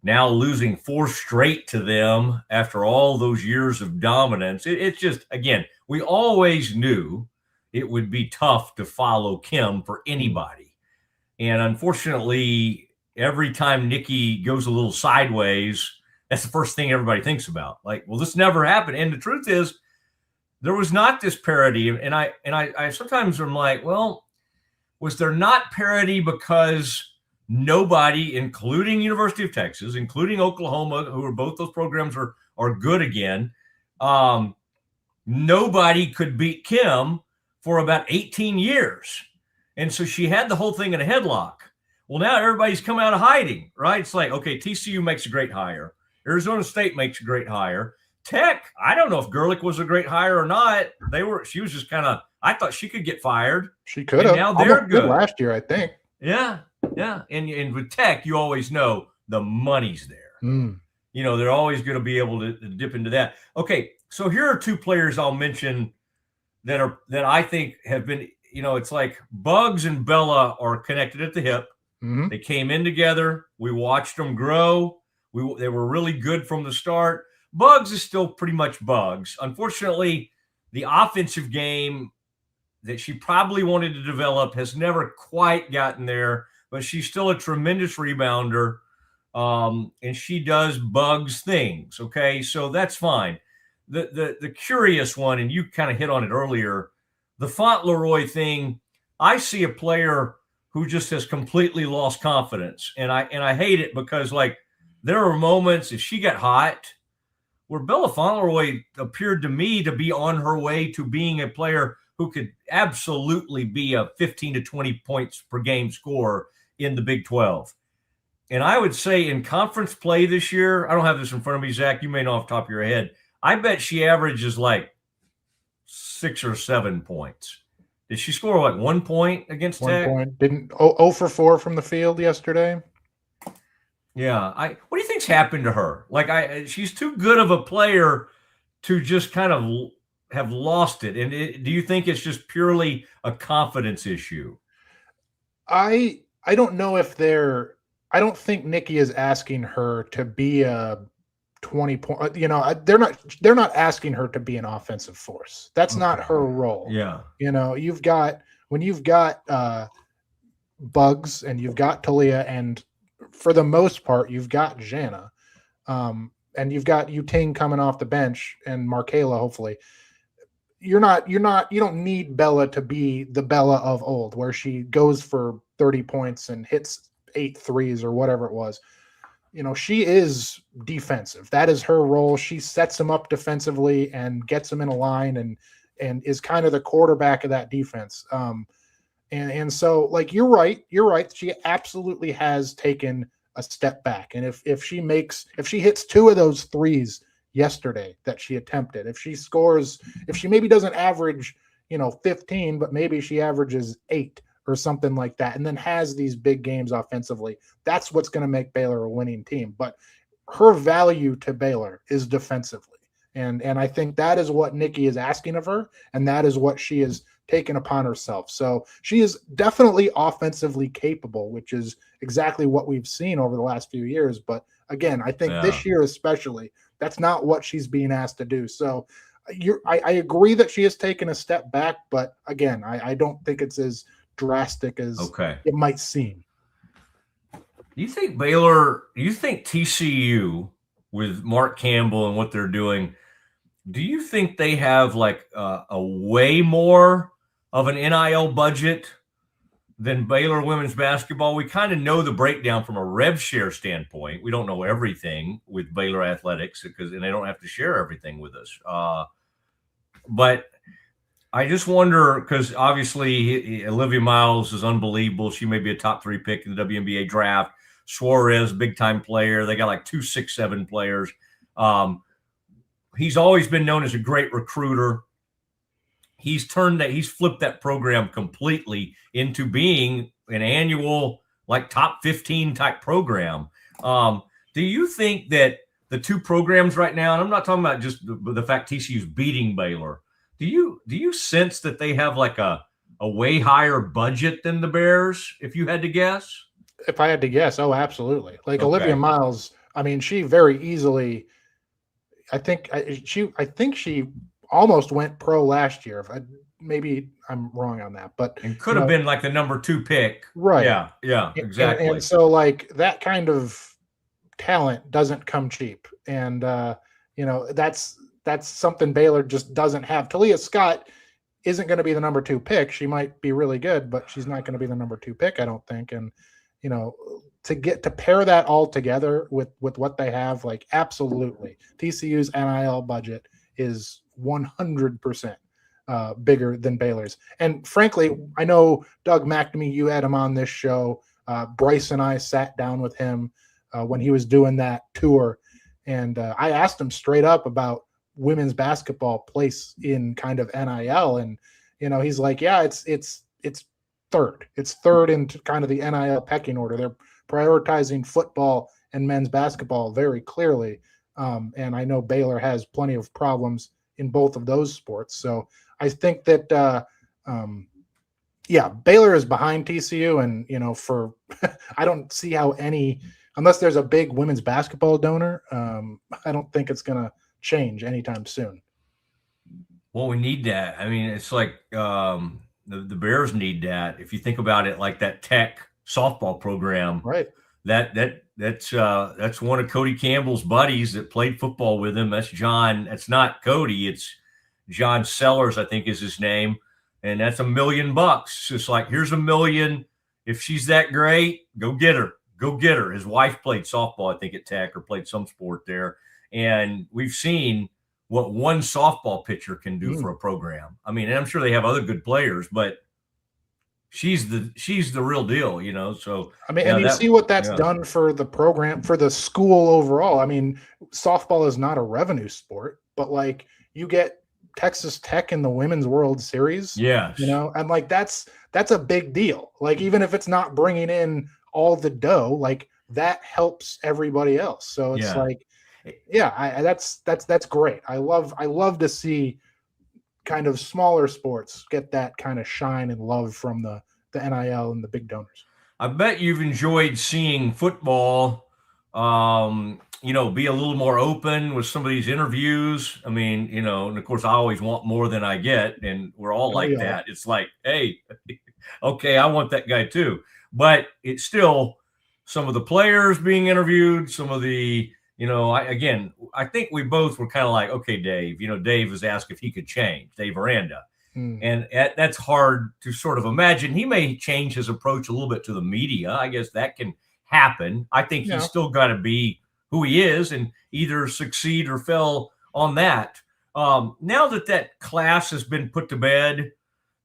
now losing 4 straight to them after all those years of dominance. It's just, again, we always knew it would be tough to follow Kim for anybody. And unfortunately, every time Nikki goes a little sideways, that's the first thing everybody thinks about. Like, well, this never happened. And the truth is, there was not this parity. And I sometimes am like, well, was there not parity because nobody, including University of Texas, including Oklahoma, who are both those programs are good again, nobody could beat Kim for about 18 years. And so she had the whole thing in a headlock. Well, now everybody's come out of hiding, right? It's like, okay, TCU makes a great hire. Arizona State makes a great hire. Tech, I don't know if Gerlich was a great hire or not. She was just kind of, I thought she could get fired. She could have. Now they're good last year, I think. Yeah. Yeah. And with Tech, you always know the money's there. They're always going to be able to dip into that. Okay. So here are 2 players I'll mention that I think have been, it's like Bugs and Bella are connected at the hip. They came in together. We watched them grow. They were really good from the start. Bugs is still pretty much Bugs. Unfortunately, the offensive game that she probably wanted to develop has never quite gotten there, but she's still a tremendous rebounder, and she does Bugs things, okay? So that's fine. The curious one, and you kind of hit on it earlier, the Fauntleroy thing, I see a player who just has completely lost confidence, and I hate it because, like, there were moments if she got hot where Bella Fauntleroy appeared to me to be on her way to being a player who could absolutely be a 15 to 20 points per game scorer in the Big 12. And I would say in conference play this year, I don't have this in front of me, Zach, you may know off the top of your head, I bet she averages like 6 or 7 points. Did she score like 1 point against Tech? 1 point. Didn't 0 for 4 from the field yesterday. Yeah. What do you think's happened to her? Like she's too good of a player to just kind of have lost it. And do you think it's just purely a confidence issue? I don't know if I don't think Nikki is asking her to be a 20 point, they're not asking her to be an offensive force. That's not her role. Yeah. When you've got Bugs and you've got Talia, and for the most part, you've got Jana, and you've got Yuting coming off the bench and Markayla, hopefully. You don't need Bella to be the Bella of old, where she goes for 30 points and hits 8 threes or whatever it was. She is defensive. That is her role. She sets them up defensively and gets them in a line and is kind of the quarterback of that defense. And so, like, you're right. She absolutely has taken a step back. And if she hits 2 of those threes yesterday that she attempted, if she maybe doesn't average, 15, but maybe she averages 8 or something like that, and then has these big games offensively, that's what's going to make Baylor a winning team. But her value to Baylor is defensively. And I think that is what Nikki is asking of her, and that is what she has taken upon herself. So she is definitely offensively capable, which is exactly what we've seen over the last few years. But again, I think this year especially, that's not what she's being asked to do. So I agree that she has taken a step back, but again, I don't think it's as drastic as it might seem. Do you think TCU with Mark Campbell and what they're doing, do you think they have like a way more of an NIL budget than Baylor women's basketball? We kind of know the breakdown from a rev share standpoint. We don't know everything with Baylor athletics and they don't have to share everything with us. But I just wonder, because obviously Olivia Miles is unbelievable. She may be a top 3 pick in the WNBA draft. Suarez, big time player. They got like 2 6'7" players. He's always been known as a great recruiter. He's flipped that program completely into being an annual, like, top 15 type program. Do you think that the 2 programs right now, and I'm not talking about just the fact TCU's beating Baylor, do you sense that they have like a way higher budget than the Bears, if you had to guess? If I had to guess, oh, absolutely. Like Olivia Miles, I mean, she very easily, I think she almost went pro last year. Maybe I'm wrong on that, but and could have been like the number 2 pick. Right. Yeah, exactly. And so, like, that kind of talent doesn't come cheap. And, that's something Baylor just doesn't have. Talia Scott isn't going to be the number 2 pick. She might be really good, but she's not going to be the number 2 pick, I don't think. And, to pair that all together with what they have, like, absolutely. TCU's NIL budget is 100% bigger than Baylor's. And frankly, I know Doug McNamee, you had him on this show. Bryce and I sat down with him when he was doing that tour. And I asked him straight up about women's basketball place in kind of NIL. And, he's like, yeah, it's third. It's third in kind of the NIL pecking order. They're prioritizing football and men's basketball very clearly. And I know Baylor has plenty of problems in both of those sports. So I think that, Baylor is behind TCU. And, I don't see how unless there's a big women's basketball donor, I don't think it's going to change anytime soon. Well, we need that. I mean, it's like the Bears need that. If you think about it, like that Tech softball program, right? That's one of Cody Campbell's buddies that played football with him. That's John. That's not Cody. It's John Sellers, I think is his name. And that's $1 million. It's just like, here's $1 million. If she's that great, go get her. go get her. His wife played softball, I think, at Tech, or played some sport there. And we've seen what one softball pitcher can do for a program. I mean, and I'm sure they have other good players, but she's the real deal, you know. So I mean, and you see what that's done for the program, for the school overall. I mean, softball is not a revenue sport, but like you get Texas Tech in the Women's World Series. Yeah, you know, and like that's a big deal. Like even if it's not bringing in all the dough, like that helps everybody else. So it's like, yeah, that's great. I love to see kind of smaller sports get that kind of shine and love from the NIL and the big donors. I bet you've enjoyed seeing football, you know, be a little more open with some of these interviews. I mean, you know, and of course I always want more than I get, and we're all like that. It's like, hey, okay, I want that guy too. But it's still some of the players being interviewed, some of the, you know, I think we both were kind of like, okay, Dave, you know, Dave was asked if he could change, Dave Aranda. And that's hard to sort of imagine. He may change his approach a little bit to the media. I guess that can happen. I think he's still got to be who he is and either succeed or fail on that. Now that class has been put to bed,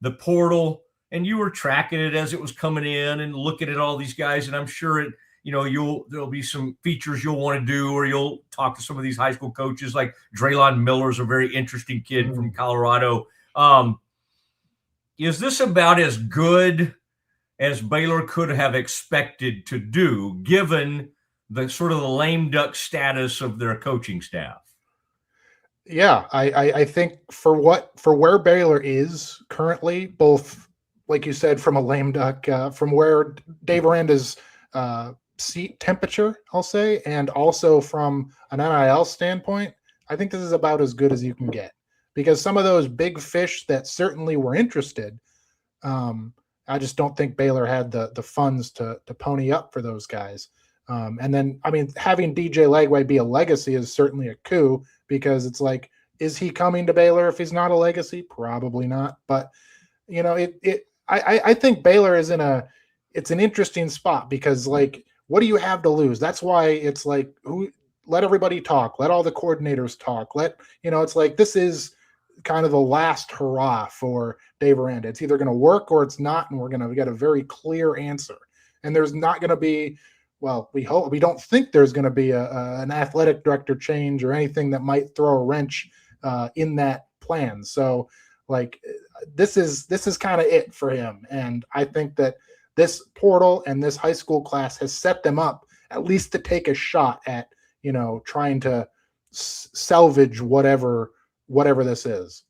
the portal, and you were tracking it as it was coming in and looking at all these guys, and I'm sure there'll be some features you'll want to do, or you'll talk to some of these high school coaches. Like Draylon Miller's a very interesting kid from Colorado. Is this about as good as Baylor could have expected to do, given the sort of the lame duck status of their coaching staff? Yeah, I think for where Baylor is currently, both like you said, from a lame duck, from where Dave Aranda's seat temperature, I'll say, and also from an NIL standpoint, I think this is about as good as you can get. Because some of those big fish that certainly were interested, I just don't think Baylor had the funds to pony up for those guys. And then, I mean, having DJ Lagway be a legacy is certainly a coup, because it's like, is he coming to Baylor if he's not a legacy? Probably not. But, you know, I think Baylor is it's an interesting spot, because like, what do you have to lose? That's why it's like, let everybody talk, let all the coordinators talk, it's like, this is kind of the last hurrah for Dave Aranda. It's either going to work or it's not, and we get a very clear answer. And there's not going to be, well, we don't think there's going to be an athletic director change or anything that might throw a wrench in that plan. So like, this is kind of it for him. And I think that this portal and this high school class has set them up at least to take a shot at, trying to salvage whatever this is.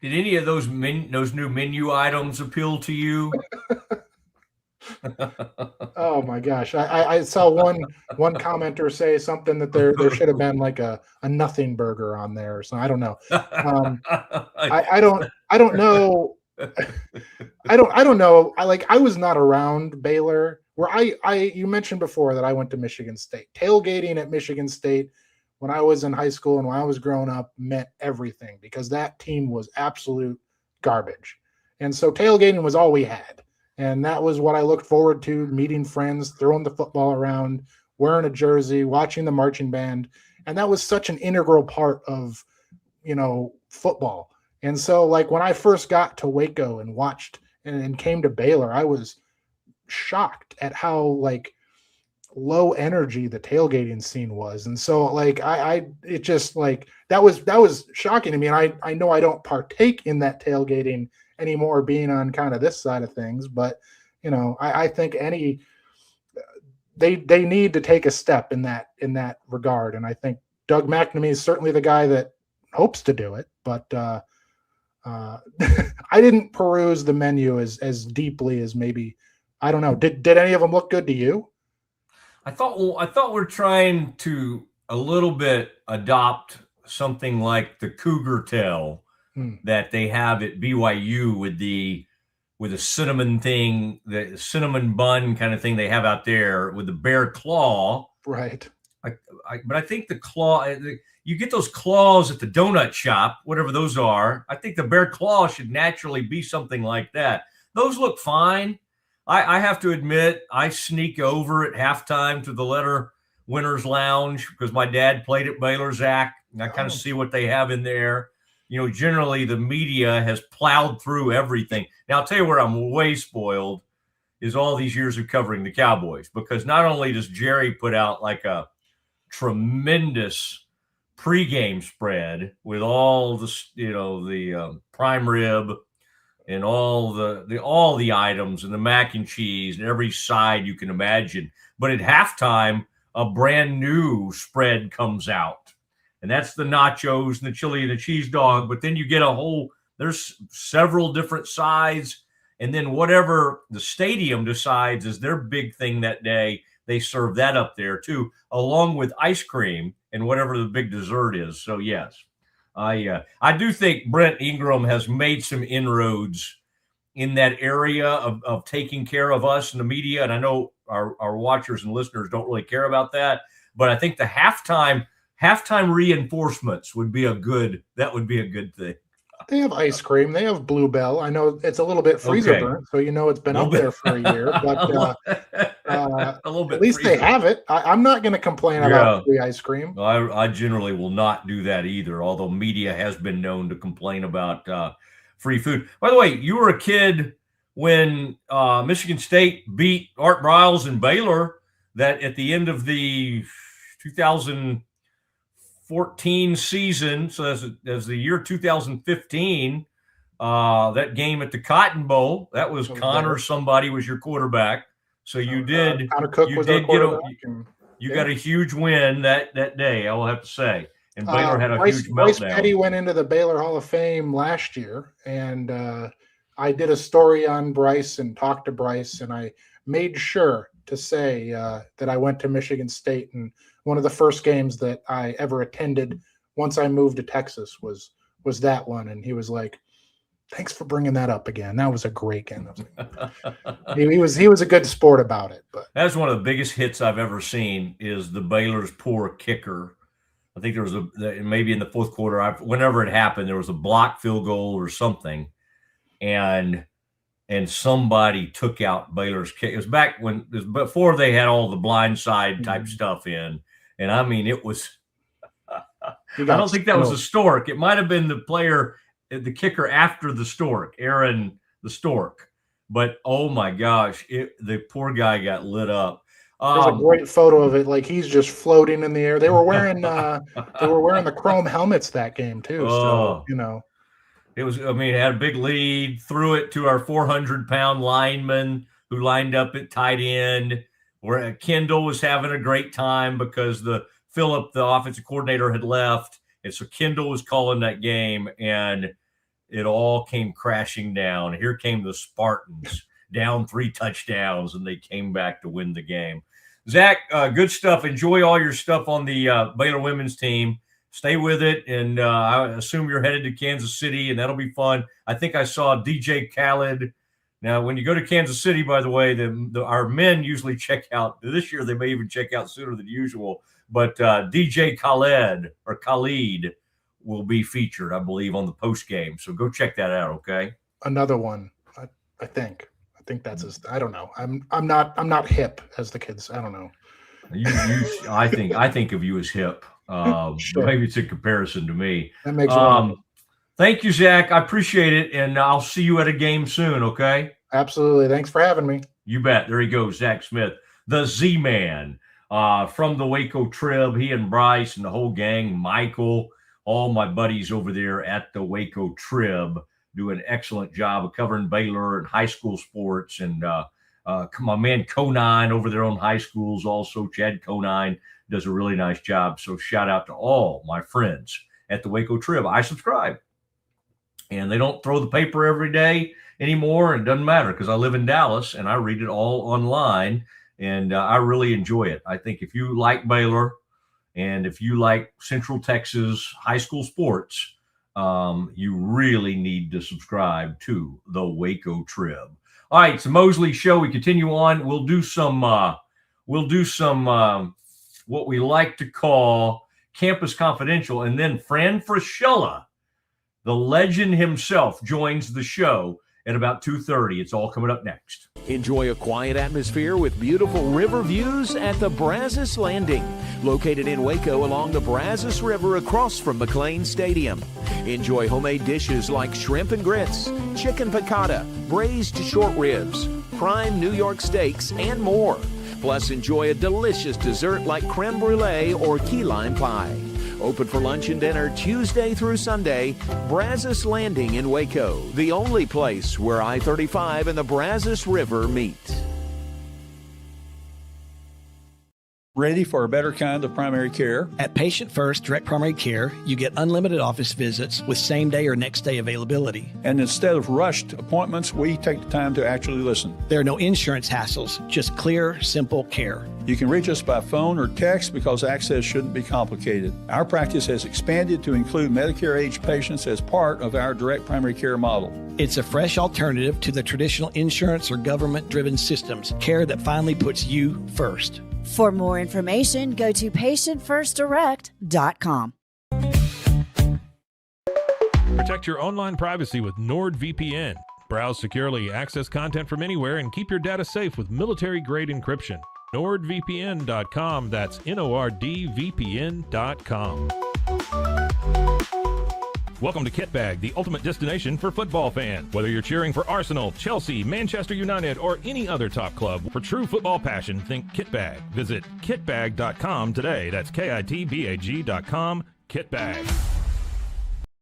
Did any of those new menu items appeal to you? Oh my gosh. I saw one commenter say something that there should have been like a nothing burger on there. So I don't know. I don't know. I don't know. I was not around Baylor, where you mentioned before that I went to Michigan State. Tailgating at Michigan State when I was in high school and when I was growing up meant everything, because that team was absolute garbage. And so tailgating was all we had. And that was what I looked forward to, meeting friends, throwing the football around, wearing a jersey, watching the marching band. And that was such an integral part of, football. And so like when I first got to Waco and watched and came to Baylor, I was shocked at how like low energy the tailgating scene was. And so like it just like that was shocking to me. And I know I don't partake in that tailgating anymore, being on kind of this side of things, but I think they need to take a step in that regard. And I think Doug McNamee is certainly the guy that hopes to do it, but I didn't peruse the menu as deeply as maybe, I don't know. Did any of them look good to you? I thought we're trying to a little bit adopt something like the Cougar tail that they have at BYU with the cinnamon thing, the cinnamon bun kind of thing they have out there with the bear claw. Right. But I think the claw, you get those claws at the donut shop, whatever those are. I think the bear claw should naturally be something like that. Those look fine. I have to admit, I sneak over at halftime to the letter winners lounge because my dad played at Baylor, Zach, and I kind of see what they have in there. Generally the media has plowed through everything. Now, I'll tell you where I'm way spoiled is all these years of covering the Cowboys, because not only does Jerry put out like a tremendous pregame spread with all the, the prime rib and all the items and the mac and cheese and every side you can imagine. But at halftime, a brand new spread comes out, and that's the nachos and the chili and the cheese dog. But then you get there's several different sides. And then whatever the stadium decides is their big thing that day, they serve that up there too, along with ice cream and whatever the big dessert is. So yes, I do think Brent Ingram has made some inroads in that area of taking care of us and the media. And I know our watchers and listeners don't really care about that, but I think the halftime reinforcements would be a good thing. They have ice cream. They have Bluebell. I know it's a little bit freezer burnt, so it's been up there for a year. But a little bit. At least they have it. I'm not going to complain about free ice cream. Well, I generally will not do that either, although media has been known to complain about free food. By the way, you were a kid when Michigan State beat Art Briles and Baylor. That at the end of the 2014 season, so as the year 2015, that game at the Cotton Bowl, that was Connor. Somebody was your quarterback, so you did. Connor Cook was our quarterback. You got a huge win that day, I will have to say. And Baylor had a huge meltdown. Bryce Petty went into the Baylor Hall of Fame last year, and I did a story on Bryce and talked to Bryce, and I made sure to say that I went to Michigan State, and one of the first games that I ever attended once I moved to Texas was that one. And he was like, "Thanks for bringing that up again. That was a great game." I was like, he was a good sport about it. But that's one of the biggest hits I've ever seen is the Baylor's poor kicker. I think there was maybe in the fourth quarter, whenever it happened, there was a blocked field goal or something, and somebody took out Baylor's kick. It was before they had all the blindside type stuff in. And I mean, it was, I don't think that was a Stork. It might've been the player, the kicker after the Stork, Aaron the Stork. But oh my gosh, the poor guy got lit up. There's a great photo of it. Like he's just floating in the air. They were wearing the chrome helmets that game too. So, it was, it had a big lead, threw it to our 400-pound lineman who lined up at tight end, where Kendall was having a great time because Phillip, the offensive coordinator, had left. And so Kendall was calling that game, and it all came crashing down. Here came the Spartans, down 3 touchdowns, and they came back to win the game. Zach, good stuff. Enjoy all your stuff on the Baylor women's team. Stay with it, and I assume you're headed to Kansas City, and that'll be fun. I think I saw DJ Khaled. Now, when you go to Kansas City, by the way, our men usually check out. This year, they may even check out sooner than usual. But DJ Khaled will be featured, I believe, on the post game. So go check that out. Okay. Another one, I think that's his. I don't know. I'm not hip, as the kids. I don't know. I think of you as hip. Sure. Maybe it's a comparison to me. That makes sense. Thank you, Zach. I appreciate it, and I'll see you at a game soon. Okay. Absolutely. Thanks for having me. You bet. There he goes, Zach Smith, the Z-Man, from the Waco Trib. He and Bryce and the whole gang, Michael, all my buddies over there at the Waco Trib do an excellent job of covering Baylor and high school sports. And my man Conine over there on high schools, also Chad Conine, does a really nice job. So shout out to all my friends at the Waco Trib. I subscribe. And they don't throw the paper every day anymore. And it doesn't matter because I live in Dallas and I read it all online. And I really enjoy it. I think if you like Baylor and if you like Central Texas high school sports, you really need to subscribe to the Waco Trib. All right, it's the Mosley Show. We continue on. We'll do some what we like to call Campus Confidential, and then Fran Fraschilla, the legend himself, joins the show at about 2:30. It's all coming up next. Enjoy a quiet atmosphere with beautiful river views at the Brazos Landing, located in Waco along the Brazos River across from McLean Stadium. Enjoy homemade dishes like shrimp and grits, chicken piccata, braised short ribs, prime New York steaks, and more. Plus, enjoy a delicious dessert like creme brulee or key lime pie. Open for lunch and dinner Tuesday through Sunday. Brazos Landing in Waco, the only place where I-35 and the Brazos River meet. Ready for a better kind of primary care? At Patient First Direct Primary Care, you get unlimited office visits with same-day or next-day availability. And instead of rushed appointments, we take the time to actually listen. There are no insurance hassles, just clear, simple care. You can reach us by phone or text because access shouldn't be complicated. Our practice has expanded to include Medicare-age patients as part of our direct primary care model. It's a fresh alternative to the traditional insurance or government-driven systems, care that finally puts you first. For more information, go to patientfirstdirect.com. Protect your online privacy with NordVPN. Browse securely, access content from anywhere, and keep your data safe with military-grade encryption. NordVPN.com. That's NordVPN.com. Welcome to Kitbag, the ultimate destination for football fans. Whether you're cheering for Arsenal, Chelsea, Manchester United, or any other top club, for true football passion, think Kitbag. Visit kitbag.com today. That's KITBAG.com. Kitbag.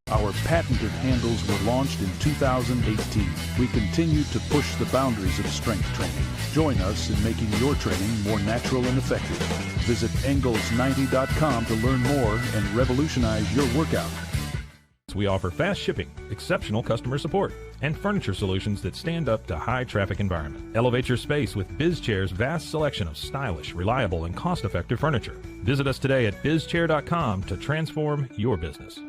Our patented handles were launched in 2018. We continue to push the boundaries of strength training. Join us in making your training more natural and effective. Visit Engels90.com to learn more and revolutionize your workout. We offer fast shipping, exceptional customer support, and furniture solutions that stand up to high traffic environment. Elevate your space with BizChair's vast selection of stylish, reliable, and cost-effective furniture. Visit us today at bizchair.com to transform your business.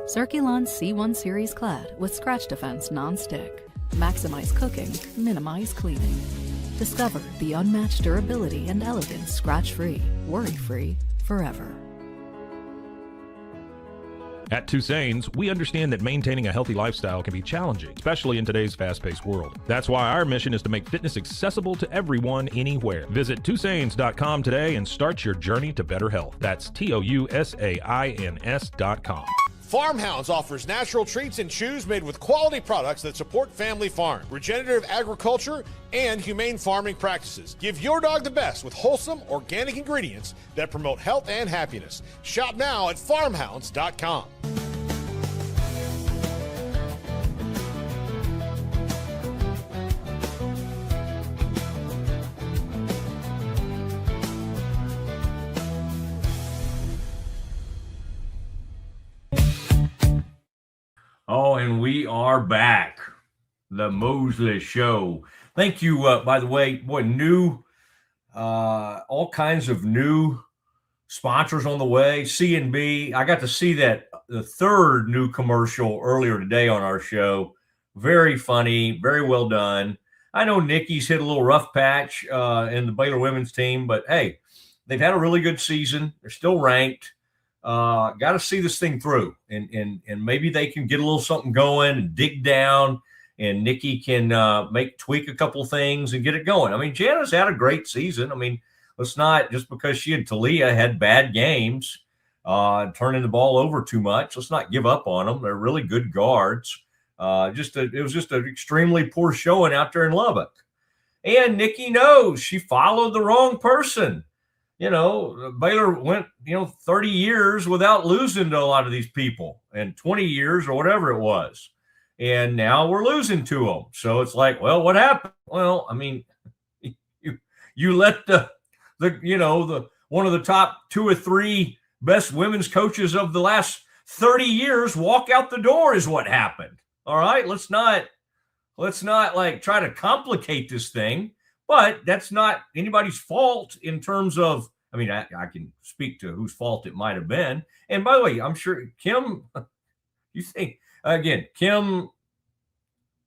Circulon C1 Series Clad with Scratch Defense Non-Stick. Maximize cooking, minimize cleaning. Discover the unmatched durability and elegance scratch-free, worry-free, forever. At Tusain's, we understand that maintaining a healthy lifestyle can be challenging, especially in today's fast-paced world. That's why our mission is to make fitness accessible to everyone, anywhere. Visit Tusains.com today and start your journey to better health. That's TOUSAINS.com. Farmhounds offers natural treats and chews made with quality products that support family farm, regenerative agriculture, and humane farming practices. Give your dog the best with wholesome, organic ingredients that promote health and happiness. Shop now at farmhounds.com. Oh, and we are back. The Mosley Show. Thank you, by the way, boy, all kinds of new sponsors on the way. C&B. I got to see the third new commercial earlier today on our show. Very funny, very well done. I know Nikki's hit a little rough patch in the Baylor women's team, but hey, they've had a really good season. They're still ranked. Got to see this thing through, and maybe they can get a little something going and dig down, and Nikki can tweak a couple things and get it going. I mean, Jana's had a great season. I mean, let's not, just because she and Talia had bad games, turning the ball over too much, let's not give up on them. They're really good guards. It was just an extremely poor showing out there in Lubbock. And Nikki knows she followed the wrong person. You know, Baylor went, 30 years without losing to a lot of these people, and 20 years or whatever it was. And now we're losing to them. So it's like, well, what happened? Well, I mean, you let the one of the top 2 or 3 best women's coaches of the last 30 years walk out the door is what happened. All right. Let's not like try to complicate this thing. But that's not anybody's fault in terms of, I mean, I can speak to whose fault it might have been. And by the way, I'm sure Kim, you think, again, Kim,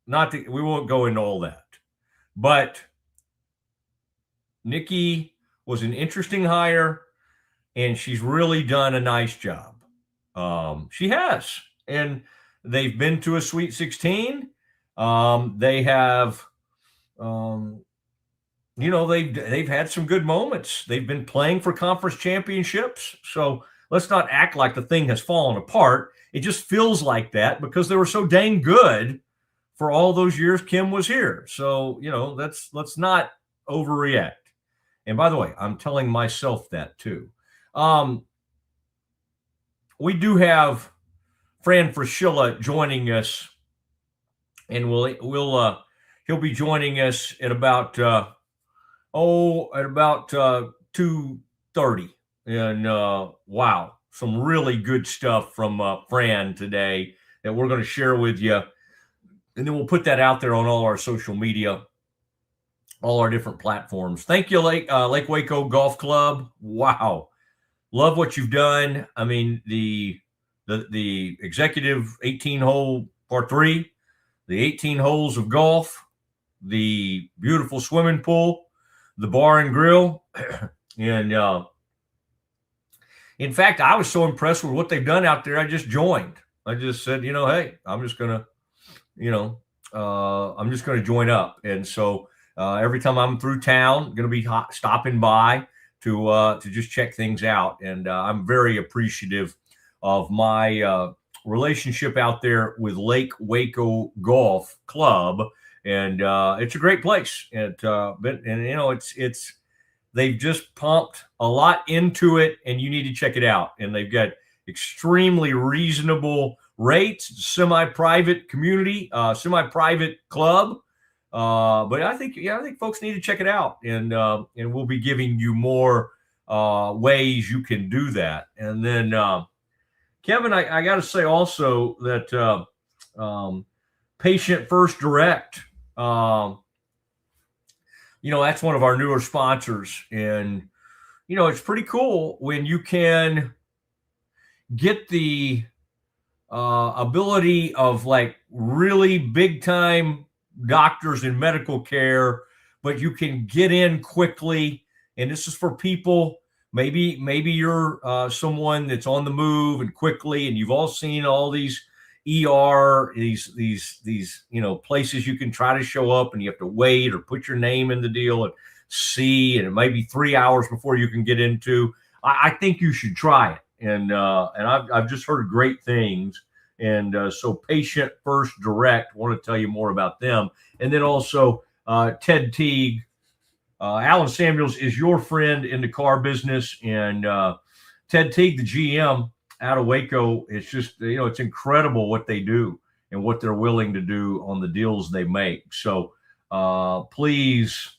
we won't go into all that. But Nikki was an interesting hire, and she's really done a nice job. She has. And they've been to a Sweet 16. They have, they've had some good moments. They've been playing for conference championships. So let's not act like the thing has fallen apart. It just feels like that because they were so dang good for all those years Kim was here. So, let's not overreact. And by the way, I'm telling myself that too. We do have Fran Fraschilla joining us, and he'll be joining us at about 2:30. And wow, some really good stuff from Fran today that we're going to share with you. And then we'll put that out there on all our social media, all our different platforms. Thank you, Lake Waco Golf Club. Wow. Love what you've done. I mean, the executive 18-hole par 3, the 18 holes of golf, the beautiful swimming pool, the bar and grill. And in fact, I was so impressed with what they've done out there. I just joined. I just said, hey, I'm just going to join up. And so every time I'm through town, going to be stopping by to just check things out. And I'm very appreciative of my relationship out there with Lake Waco Golf Club. And it's a great place. They've just pumped a lot into it, and you need to check it out. And they've got extremely reasonable rates, semi-private community, semi-private club. But I think folks need to check it out, and we'll be giving you more ways you can do that. And then, Kevin, I got to say also that Patient First Direct, that's one of our newer sponsors, and it's pretty cool when you can get the ability of like really big time doctors in medical care, but you can get in quickly. And this is for people, maybe you're someone that's on the move and quickly, and you've all seen all these ER, these places you can try to show up and you have to wait or put your name in the deal and see, and it might be 3 hours before you can get into. I think you should try it. And I've just heard great things. And so Patient First Direct, want to tell you more about them. And then also Ted Teague. Alan Samuels is your friend in the car business. And Ted Teague, the GM out of Waco, it's just, it's incredible what they do and what they're willing to do on the deals they make. So please,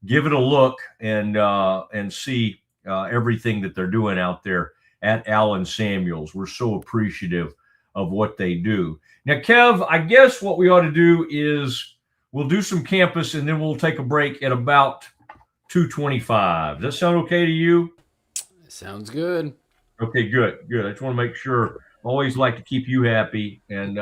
give it a look and see everything that they're doing out there at Alan Samuels. We're so appreciative of what they do. Now, Kev, I guess what we ought to do is we'll do some campus and then we'll take a break at about 2:25. Does that sound okay to you? Sounds good. Okay, good. I just want to make sure. Always like to keep you happy, and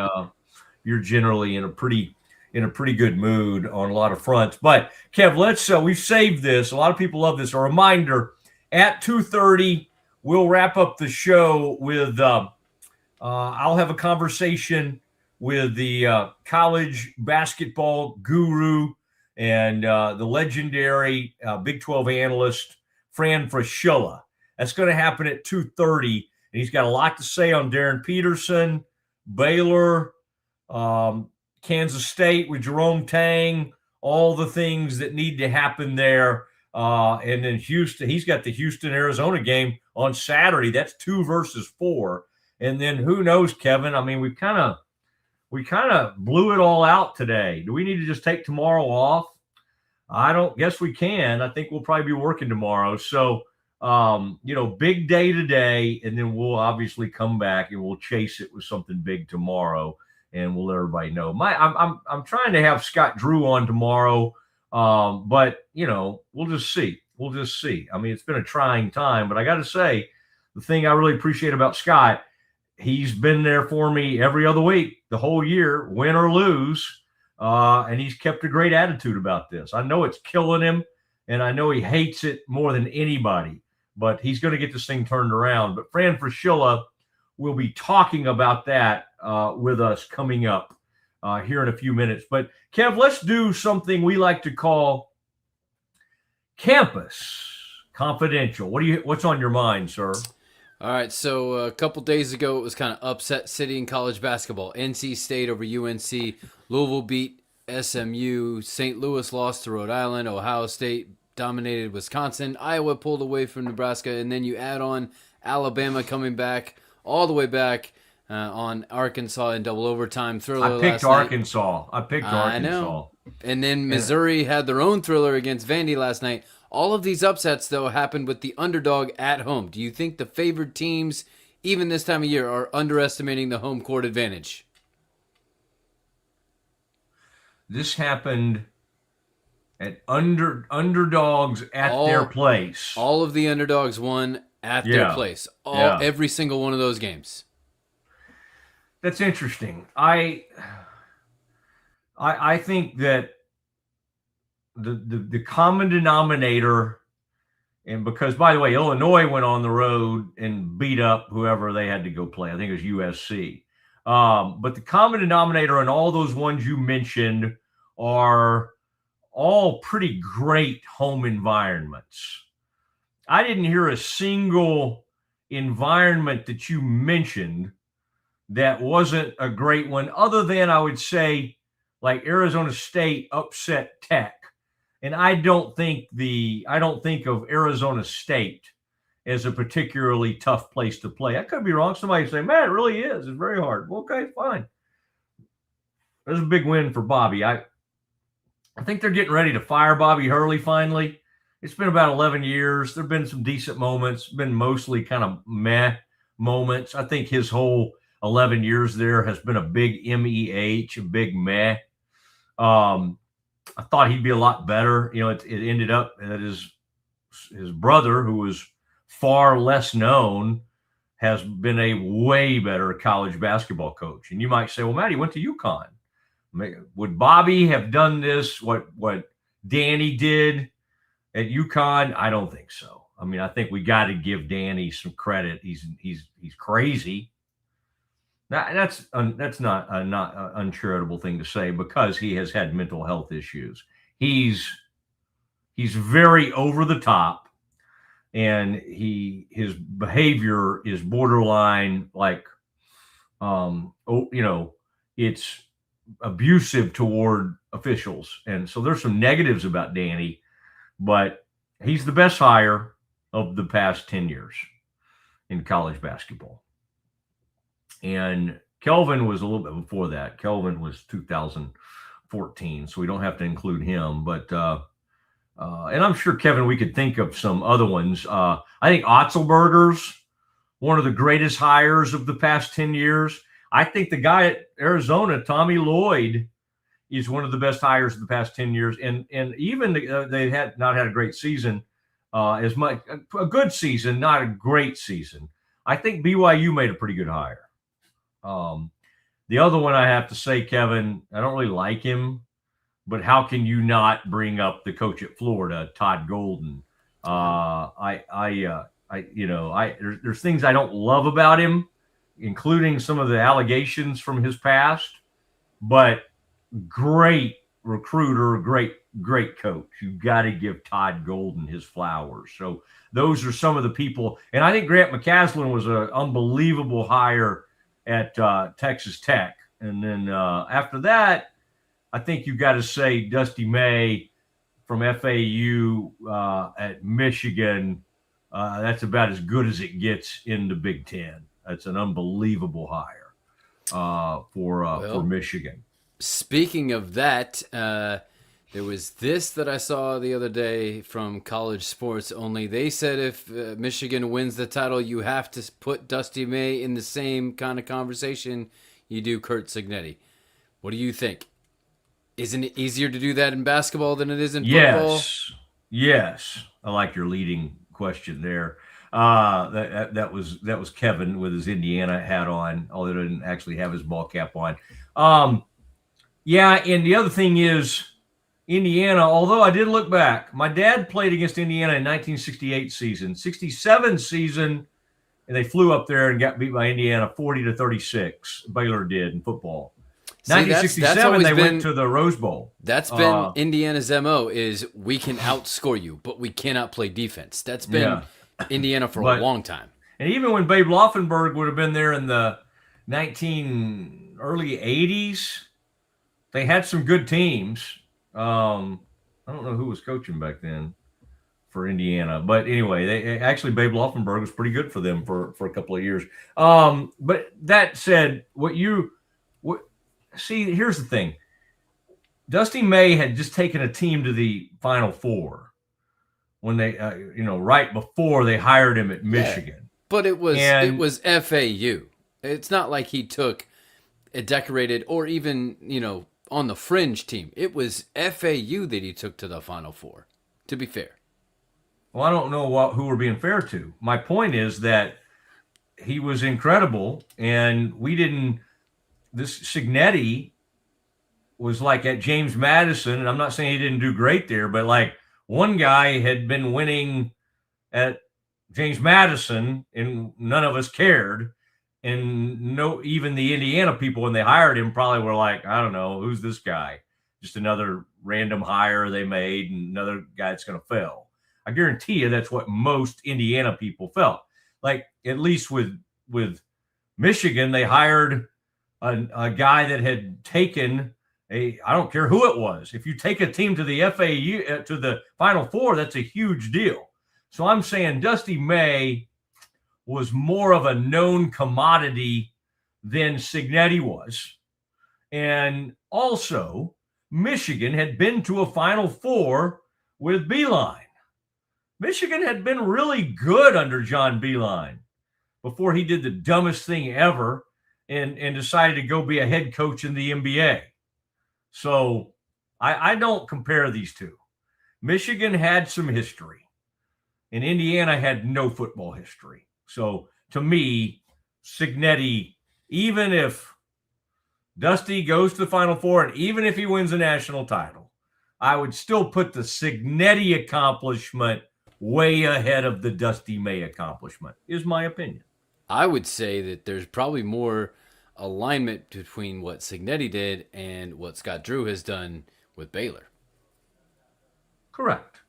you're generally in a pretty good mood on a lot of fronts. But Kev, we've saved this. A lot of people love this. A reminder: at 2:30, we'll wrap up the show with. I'll have a conversation with the college basketball guru and the legendary Big 12 analyst Fran Fraschilla. That's going to happen at 2:30. And he's got a lot to say on Darren Peterson, Baylor, Kansas State with Jerome Tang, all the things that need to happen there. And then Houston, he's got the Houston-Arizona game on Saturday. That's 2 versus 4. And then who knows, Kevin? I mean, we kind of blew it all out today. Do we need to just take tomorrow off? I don't guess we can. I think we'll probably be working tomorrow. So, big day today, and then we'll obviously come back and we'll chase it with something big tomorrow, and we'll let everybody know. I'm trying to have Scott Drew on tomorrow, but we'll just see. I mean, it's been a trying time, but I got to say, the thing I really appreciate about Scott, he's been there for me every other week, the whole year, win or lose, and he's kept a great attitude about this. I know it's killing him, and I know he hates it more than anybody, but he's going to get this thing turned around. But Fran Fraschilla will be talking about that with us coming up here in a few minutes. But Kev, let's do something we like to call Campus Confidential. What's on your mind, sir? All right, so a couple days ago, it was kind of upset city in college basketball. NC State over UNC. Louisville beat SMU. St. Louis lost to Rhode Island. Ohio State dominated Wisconsin. Iowa pulled away from Nebraska. And then you add on Alabama coming back, all the way back on Arkansas in double overtime thriller. I picked Arkansas. I know. And then Missouri had their own thriller against Vandy last night. All of these upsets, though, happened with the underdog at home. Do you think the favored teams, even this time of year, are underestimating the home court advantage? This happened at underdogs at their place. All of the underdogs won at their place. Every single one of those games. That's interesting. I think that the common denominator, and because, by the way, Illinois went on the road and beat up whoever they had to go play. I think it was USC. But the common denominator in all those ones you mentioned are all pretty great home environments. I didn't hear a single environment that you mentioned that wasn't a great one, other than, I would say, like Arizona State upset Tech. And I don't think of Arizona State as a particularly tough place to play. I could be wrong. Somebody say, man, it really is. It's very hard. Well, okay, fine. There's a big win for Bobby. I think they're getting ready to fire Bobby Hurley finally. It's been about 11 years. There have been some decent moments, been mostly kind of meh moments. I think his whole 11 years there has been a big MEH, a big meh. I thought he'd be a lot better. You know, it ended up that his brother, who was far less known, has been a way better college basketball coach. And you might say, well, Matt, he went to UConn. Would Bobby have done this, what Danny did at UConn? I don't think so. I mean, I think we got to give Danny some credit. He's crazy. That's not an uncharitable thing to say, because he has had mental health issues. He's very over the top, and his behavior is borderline like, it's abusive toward officials. And so there's some negatives about Danny, but he's the best hire of the past 10 years in college basketball. And Kelvin was a little bit before that. Kelvin was 2014, so we don't have to include him. But and I'm sure, Kevin, we could think of some other ones. I think Otzelberger's one of the greatest hires of the past 10 years. I think the guy at Arizona, Tommy Lloyd, is one of the best hires of the past 10 years. And even they had not had a great season, as much a good season, not a great season. I think BYU made a pretty good hire. The other one I have to say, Kevin, I don't really like him, but how can you not bring up the coach at Florida, Todd Golden? There's things I don't love about him, including some of the allegations from his past, but great recruiter, great coach. You've got to give Todd Golden his flowers. So those are some of the people. And I think Grant McCaslin was an unbelievable hire at Texas Tech. And then after that, I think you've got to say Dusty May from FAU at Michigan. That's about as good as it gets in the Big Ten. That's an unbelievable hire for Michigan. Speaking of that, there was this that I saw the other day from College Sports Only. They said if Michigan wins the title, you have to put Dusty May in the same kind of conversation you do Kurt Signetti. What do you think? Isn't it easier to do that in basketball than it is in football? Yes. I like your leading question there. That was Kevin with his Indiana hat on, although he didn't actually have his ball cap on. And the other thing is Indiana, although I did look back, my dad played against Indiana in 1968 season, 67 season, and they flew up there and got beat by Indiana 40-36. Baylor did in football. 1967, they went to the Rose Bowl. That's been Indiana's MO is we can outscore you, but we cannot play defense. That's been Indiana for a long time. And even when Babe Laufenberg would have been there in the early 80s, they had some good teams. I don't know who was coaching back then for Indiana. But anyway, Babe Laufenberg was pretty good for them for a couple of years. But that said, here's the thing. Dusty May had just taken a team to the Final Four when they, right before they hired him at Michigan. Yeah, but it was FAU. It's not like he took a decorated or even, on the fringe team. It was FAU that he took to the Final Four, to be fair. Well, I don't know who we're being fair to. My point is that he was incredible, and this Signetti was like at James Madison, and I'm not saying he didn't do great there, but like one guy had been winning at James Madison, and none of us cared. And even the Indiana people, when they hired him, probably were like, I don't know, who's this guy? Just another random hire they made, and another guy that's going to fail. I guarantee you that's what most Indiana people felt. Like, at least with Michigan, they hired a guy that had taken I don't care who it was. If you take a team to the FAU, to the Final Four, that's a huge deal. So I'm saying Dusty May was more of a known commodity than Signetti was. And also, Michigan had been to a Final Four with Beeline. Michigan had been really good under John Beeline before he did the dumbest thing ever and decided to go be a head coach in the NBA. So I don't compare these two. Michigan had some history, and Indiana had no football history. So to me, Signetti, even if Dusty goes to the Final Four and even if he wins a national title, I would still put the Signetti accomplishment way ahead of the Dusty May accomplishment, is my opinion. I would say that there's probably more alignment between what Signetti did and what Scott Drew has done with Baylor. Correct.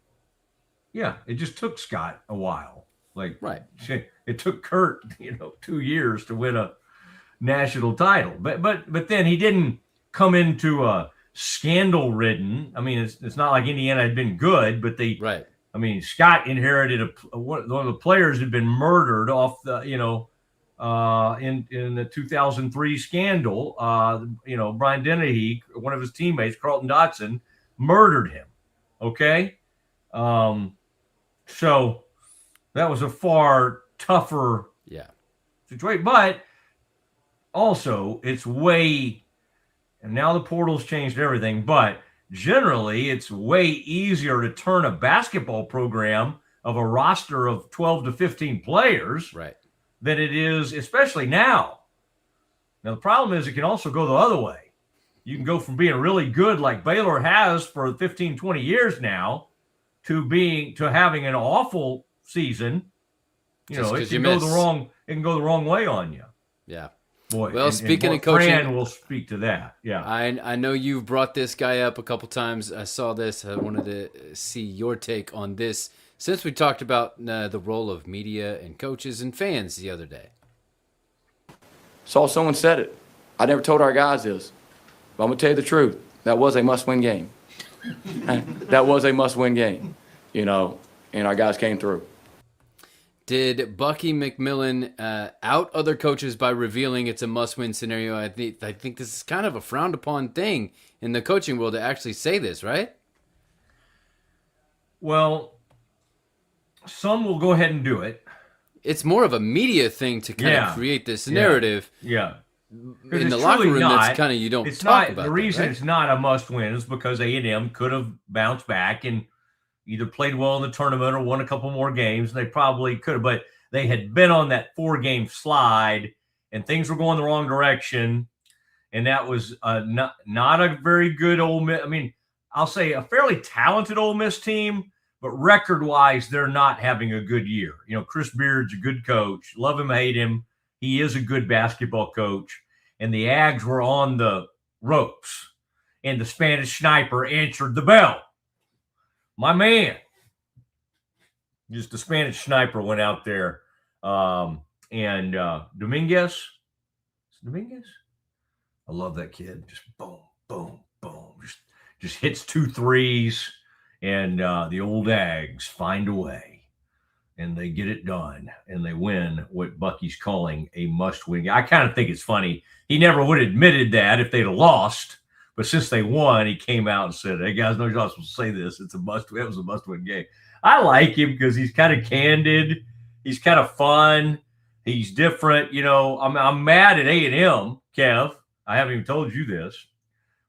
Yeah, it just took Scott a while. Right. It took Kurt, 2 years to win a national title. But then he didn't come into a scandal-ridden. I mean, it's not like Indiana had been good, but right. I mean, Scott inherited one of the players had been murdered off the, in the 2003 scandal. Brian Dennehy, one of his teammates, Carlton Dotson, murdered him. Okay, so that was a far tougher situation. But also, it's way, and now the portal's changed everything, but generally, it's way easier to turn a basketball program of a roster of 12 to 15 players than it is, especially now. Now, the problem is it can also go the other way. You can go from being really good like Baylor has for 15, 20 years now to having an awful season. It can go the wrong way on you. Yeah. Boy, well, speaking of coaching, Fran will speak to that. Yeah, I know you've brought this guy up a couple times. I saw this. I wanted to see your take on this since we talked about the role of media and coaches and fans the other day. Saw someone said it. I never told our guys this, but I'm gonna tell you the truth. That was a must-win game. That was a must-win game, and our guys came through. Did Bucky McMillan out other coaches by revealing it's a must-win scenario? I think this is kind of a frowned-upon thing in the coaching world to actually say this, right? Well, some will go ahead and do it. It's more of a media thing to kind of create this narrative. Yeah. In the locker room, that's kind of you don't talk about. The reason right? It's not a must-win is because A&M could have bounced back and either played well in the tournament or won a couple more games. They probably could have, but they had been on that 4-game slide and things were going the wrong direction. And that was not a very good Ole Miss. I mean, I'll say a fairly talented Ole Miss team, but record-wise, they're not having a good year. Chris Beard's a good coach. Love him, hate him. He is a good basketball coach. And the Ags were on the ropes, and the Spanish sniper answered the bell. My man. Just the Spanish sniper went out there. And Dominguez? Dominguez? I love that kid. Just boom, boom, boom. Just hits 2 threes, and the old Ags find a way, and they get it done, and they win what Bucky's calling a must-win game. I kind of think it's funny. He never would have admitted that if they'd have lost, but since they won, he came out and said, "Hey guys, no, you're not supposed to say this. It was a must-win game." I like him because he's kind of candid. He's kind of fun. He's different. You know, I'm mad at A&M, Kev. I haven't even told you this,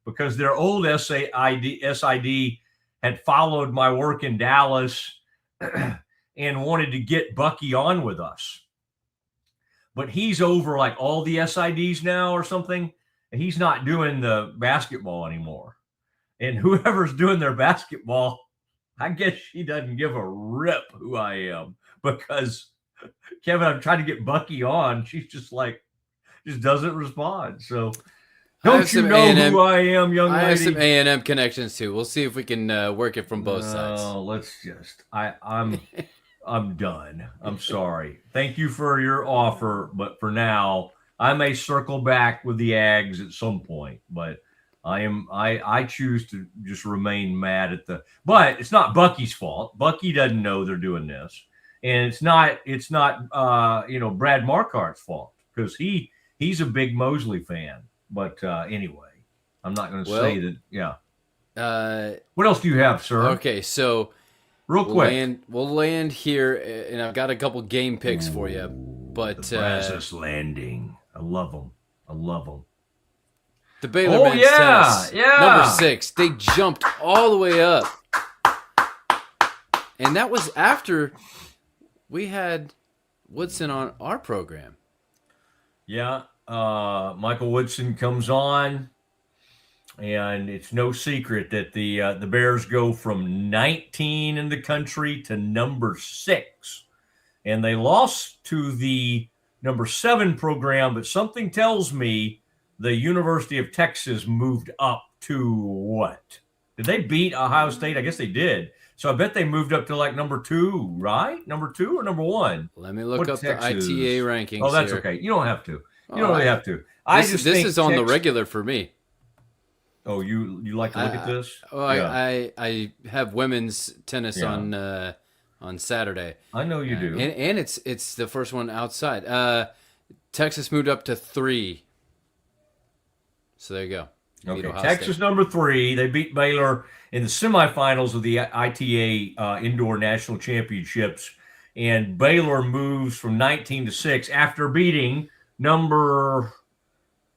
because their old SID had followed my work in Dallas and wanted to get Bucky on with us. But he's over like all the SIDs now or something, and he's not doing the basketball anymore. And whoever's doing their basketball, I guess she doesn't give a rip who I am, because Kevin, I'm trying to get Bucky on. She's just like, just doesn't respond. So don't you know who I am, young lady? I have some A&M connections too. We'll see if we can work it from both sides. Oh, let's just. I'm done. I'm sorry. Thank you for your offer, but for now, I may circle back with the Ags at some point. But I choose to just remain mad at the. But it's not Bucky's fault. Bucky doesn't know they're doing this, and it's not Brad Marquardt's fault, because he's a big Mosley fan. But anyway, I'm not going to say that. Yeah. What else do you have, sir? Okay, so real quick, we'll land here, and I've got a couple game picks for you. But the Brazos Landing, I love them. The Baylor men's tennis, number 6. They jumped all the way up, and that was after we had Woodson on our program. Yeah. Michael Woodson comes on, and it's no secret that the Bears go from 19 in the country to number 6, and they lost to the number 7 program. But something tells me the University of Texas moved up to what? Did they beat Ohio State? I guess they did. So I bet they moved up to like number 2, right? Number 2 or number 1? Let me look up Texas? The ITA rankings. Oh, that's here. okay. You don't have to. You don't really have to. This is on the regular for me. Oh, you like to look at this? Oh, yeah. I have women's tennis on Saturday. I know you do. And it's the first one outside. Texas moved up to 3. So there you go. Okay, Texas number 3. They beat Baylor in the semifinals of the ITA Indoor National Championships, and Baylor moves from 19 to 6 after beating number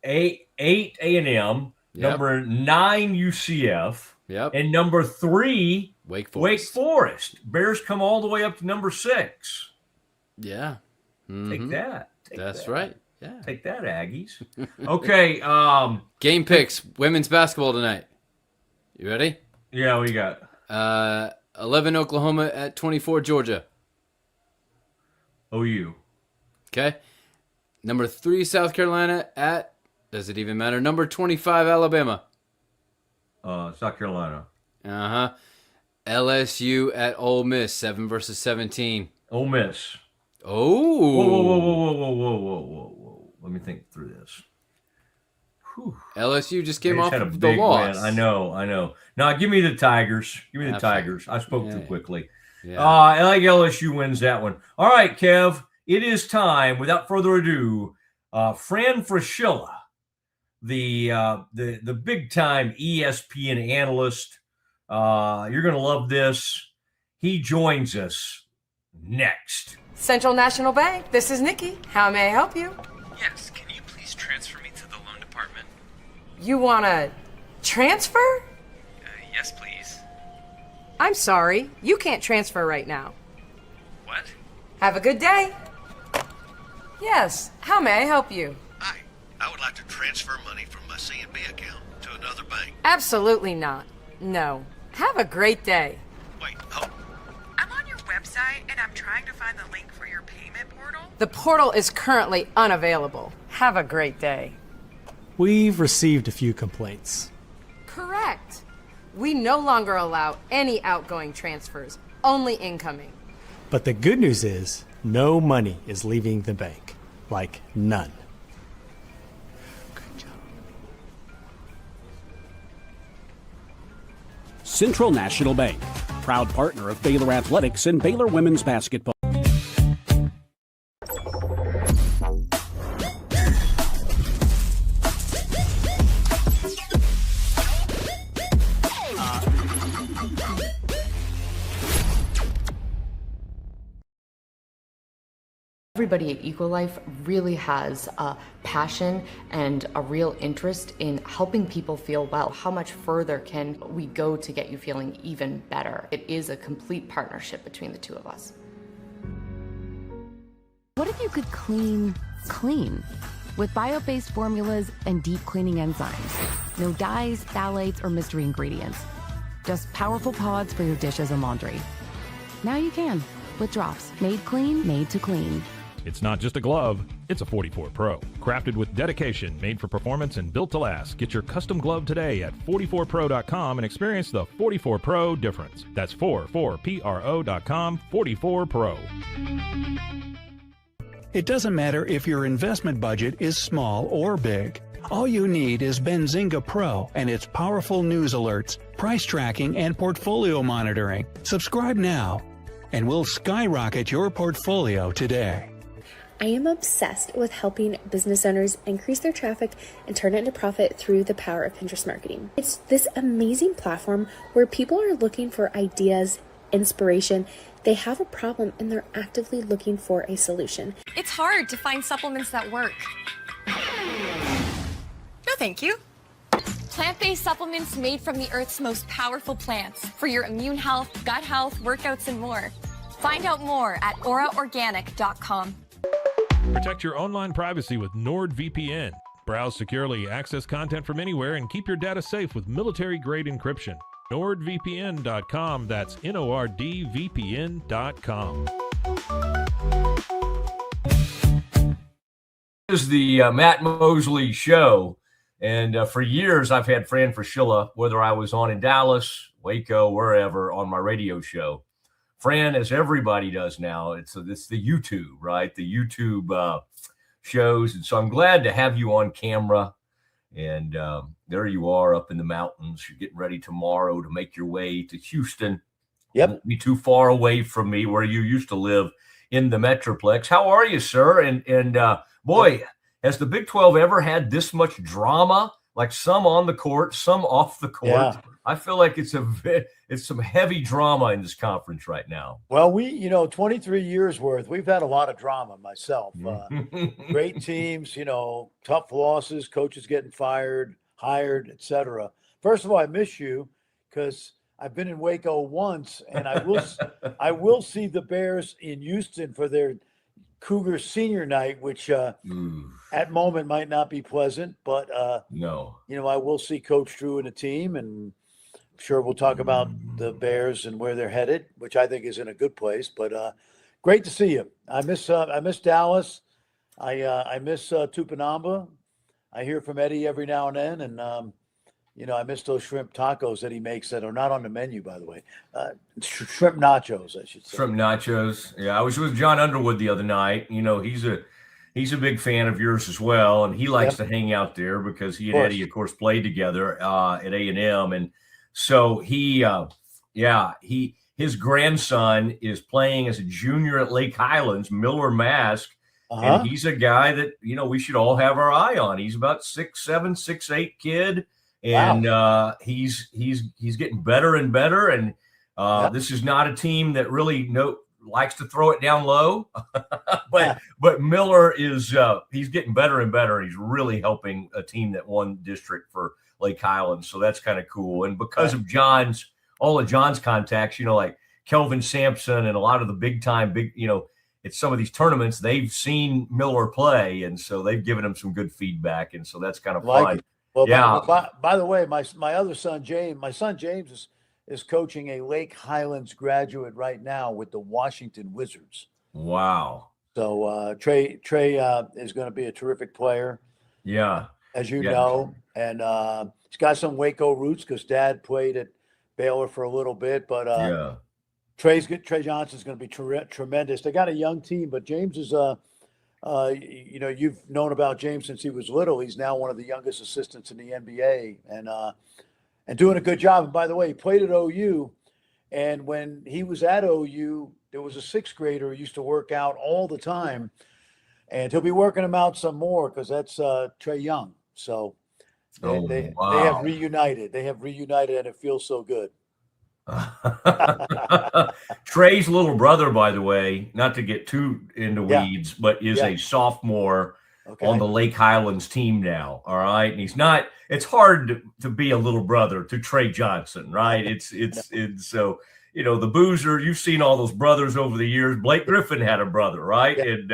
8 A&M, number 9 UCF, and number 3 Wake Forest. Bears come all the way up to number 6. Yeah. Mm-hmm. Take that. That's right. Yeah. Take that, Aggies. Okay. Game picks. Women's basketball tonight. You ready? Yeah, what you got? 11 Oklahoma at 24 Georgia. OU. Okay. Number 3 South Carolina at, does it even matter? Number 25 Alabama. South Carolina. LSU at Ole Miss, 7 versus 17. Ole Miss. Oh. Whoa. Let me think through this. Whew. LSU just came off had a of the big loss. win. I know. Now, give me the Tigers. Give me the Tigers. I spoke too quickly. Yeah. I like LSU wins that one. All right, Kev. It is time, without further ado, Fran Fraschilla, the big-time ESPN analyst. You're going to love this. He joins us next. Central National Bank, this is Nikki. How may I help you? Yes, can you please transfer me to the loan department? You want to transfer? Yes, please. I'm sorry, you can't transfer right now. What? Have a good day. Yes, how may I help you? Hi, I would like to transfer money from my C&B account to another bank. Absolutely not. No. Have a great day. Wait, hold. I'm on your website and I'm trying to find the link for your payment portal. The portal is currently unavailable. Have a great day. We've received a few complaints. Correct. We no longer allow any outgoing transfers, only incoming. But the good news is, no money is leaving the bank. Like, none. Central National Bank, proud partner of Baylor Athletics and Baylor Women's Basketball. Everybody at Equalife really has a passion and a real interest in helping people feel well. How much further can we go to get you feeling even better? It is a complete partnership between the two of us. What if you could clean clean? With bio-based formulas and deep cleaning enzymes. No dyes, phthalates, or mystery ingredients. Just powerful pods for your dishes and laundry. Now you can, with drops. Made clean, made to clean. It's not just a glove, it's a 44 Pro. Crafted with dedication, made for performance, and built to last. Get your custom glove today at 44pro.com and experience the 44 Pro difference. That's 44pro.com, 44 Pro. It doesn't matter if your investment budget is small or big. All you need is Benzinga Pro and its powerful news alerts, price tracking, and portfolio monitoring. Subscribe now, and we'll skyrocket your portfolio today. I am obsessed with helping business owners increase their traffic and turn it into profit through the power of Pinterest marketing. It's this amazing platform where people are looking for ideas, inspiration. They have a problem and they're actively looking for a solution. It's hard to find supplements that work. No, thank you. Plant-based supplements made from the Earth's most powerful plants for your immune health, gut health, workouts, and more. Find out more at auraorganic.com. Protect your online privacy with NordVPN. Browse securely, access content from anywhere, and keep your data safe with military-grade encryption. NordVPN.com. That's NordVPN.com. This is the Matt Mosley Show. And for years, I've had Fran Fraschilla, whether I was on in Dallas, Waco, wherever, on my radio show. Fran, as everybody does now, it's the YouTube, right? The YouTube shows. And so I'm glad to have you on camera. And there you are up in the mountains. You're getting ready tomorrow to make your way to Houston. Yep. Won't be too far away from me where you used to live in the Metroplex. How are you, sir? And boy, has the Big 12 ever had this much drama? Like some on the court, some off the court. Yeah. I feel like it's some heavy drama in this conference right now. Well, 23 years worth. We've had a lot of drama myself. Great teams, tough losses, coaches getting fired, hired, etc. First of all, I miss you because I've been in Waco once, and I will see the Bears in Houston for their Cougar senior night, which at moment might not be pleasant, but no, I will see Coach Drew and the team, and I'm sure we'll talk about the Bears and where they're headed, which I think is in a good place. But great to see you. I miss Dallas. I miss Tupinamba. I hear from Eddie every now and then, and I miss those shrimp tacos that he makes that are not on the menu, by the way. Shrimp nachos, I should say. Shrimp nachos. Yeah, I was with John Underwood the other night. He's a big fan of yours as well, and he likes to hang out there because he and Eddie, of course, played together at A&M, and so his grandson is playing as a junior at Lake Highlands, Miller Mask. And he's a guy that, we should all have our eye on. He's about 6'7", 6'8" kid. And he's getting better and better. And this is not a team that really likes to throw it down low. but Miller is he's getting better and better. He's really helping a team that won district for Lake Highlands. So that's kind of cool. And because of all of John's contacts, like Kelvin Sampson and a lot of the big time, at some of these tournaments, they've seen Miller play. And so they've given him some good feedback. And so that's kind of fun. Well, by the way, my other son, James, is coaching a Lake Highlands graduate right now with the Washington Wizards. Wow. So Trey is going to be a terrific player. Yeah. as you know, and he's got some Waco roots because Dad played at Baylor for a little bit. But Trey's good. Trey Johnson's going to be tremendous. They got a young team, but James is you've known about James since he was little. He's now one of the youngest assistants in the NBA, and doing a good job. And by the way, he played at OU, and when he was at OU, there was a sixth grader who used to work out all the time, and he'll be working him out some more because that's Trey Young. So they have reunited. They have reunited, and it feels so good. Trey's little brother, by the way, not to get too into weeds, but is a sophomore on the Lake Highlands team now. All right. And he's not, it's hard to be a little brother to Trey Johnson, right? It's so, the Boozer, you've seen all those brothers over the years. Blake Griffin had a brother, right? And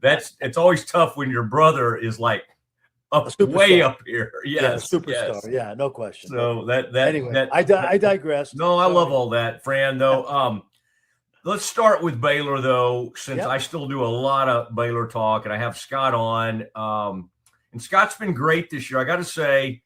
it's always tough when your brother is like way up here. Yes, superstar. Yeah, no question. So I digress. No, I love all that, Fran, though. Let's start with Baylor, though, since I still do a lot of Baylor talk, and I have Scott on. And Scott's been great this year. I got to say,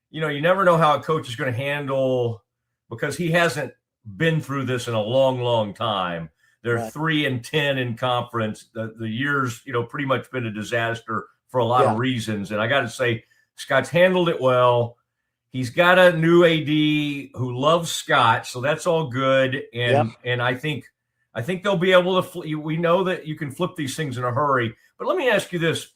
you never know how a coach is going to handle, because he hasn't been through this in a long, long time. They're 3-10 in conference. The year's, pretty much been a disaster for a lot of reasons. And I got to say, Scott's handled it well. He's got a new AD who loves Scott, so that's all good. And I think they'll be able to. We know that you can flip these things in a hurry. But let me ask you this: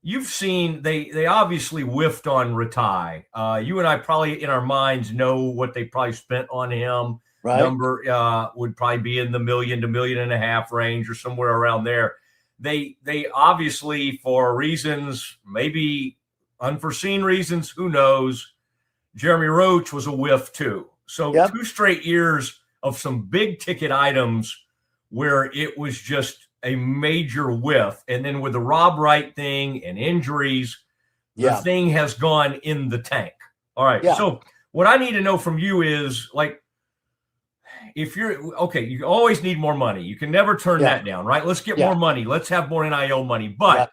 you've seen they obviously whiffed on Ratai. You and I probably in our minds know what they probably spent on him. Right. Number would probably be in the $1 million to $1.5 million range or somewhere around there. They obviously, for reasons, maybe unforeseen reasons, who knows, Jeremy Roach was a whiff too. So 2 straight years of some big ticket items where it was just a major whiff. And then with the Rob Wright thing and injuries, the thing has gone in the tank. All right. So what I need to know from you is, like, if you're okay, you always need more money. You can never turn that down, right? Let's get more money. Let's have more NIL money. But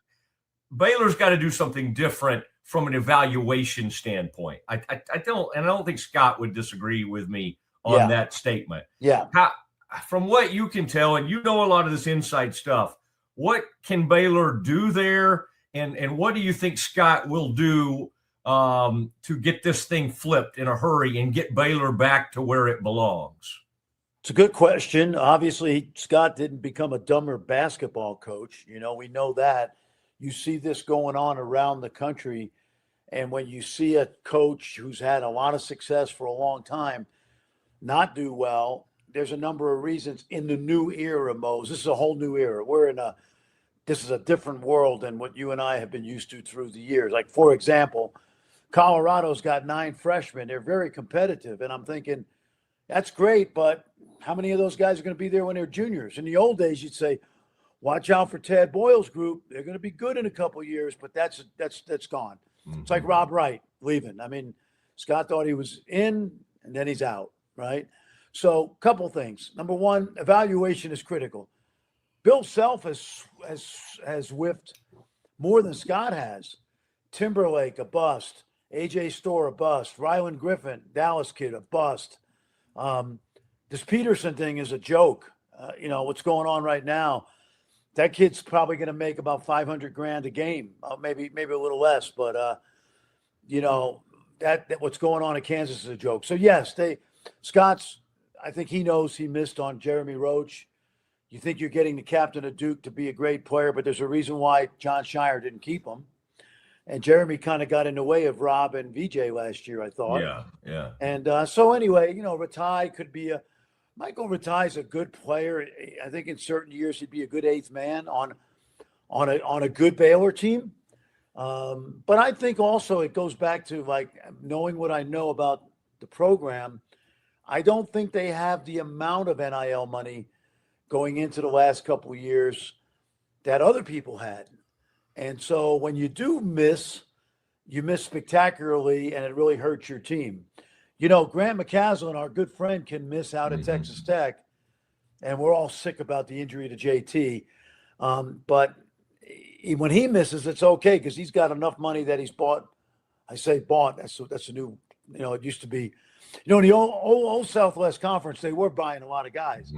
Baylor's got to do something different from an evaluation standpoint. I don't think Scott would disagree with me on that statement. From what you can tell, and a lot of this inside stuff, what can Baylor do there? And what do you think Scott will do to get this thing flipped in a hurry and get Baylor back to where it belongs? It's a good question. Obviously, Scott didn't become a dumber basketball coach. We know that. You see this going on around the country. And when you see a coach who's had a lot of success for a long time not do well, there's a number of reasons in the new era, Mose. This is a whole new era. This is a different world than what you and I have been used to through the years. Like, for example, Colorado's got 9 freshmen. They're very competitive. And I'm thinking, that's great, but how many of those guys are going to be there when they're juniors? In the old days, you'd say, watch out for Tad Boyle's group. They're going to be good in a couple of years, but that's gone. Mm-hmm. It's like Rob Wright leaving. I mean, Scott thought he was in, and then he's out, right? So, couple things. Number one, evaluation is critical. Bill Self has whiffed more than Scott has. Timberlake, a bust. AJ Storr, a bust. Ryland Griffin, Dallas kid, a bust. This Peterson thing is a joke. What's going on right now. That kid's probably going to make about $500,000 a game, maybe a little less. But that what's going on in Kansas is a joke. So yes, Scott's. I think he knows he missed on Jeremy Roach. You think you're getting the captain of Duke to be a great player, but there's a reason why John Shire didn't keep him. And Jeremy kind of got in the way of Rob and VJ last year, I thought. Yeah. And so anyway, Ratai could be Michael Ratai's a good player. I think in certain years he'd be a good 8th man on a good Baylor team. But I think also it goes back to, like, knowing what I know about the program. I don't think they have the amount of NIL money going into the last couple of years that other people had. And so when you do miss, you miss spectacularly, and it really hurts your team. Grant McCaslin, our good friend, can miss out at Texas Tech, and we're all sick about the injury to JT. But when he misses, it's okay because he's got enough money that he's bought. I say bought. That's a new. It used to be, in the old Southwest Conference, they were buying a lot of guys.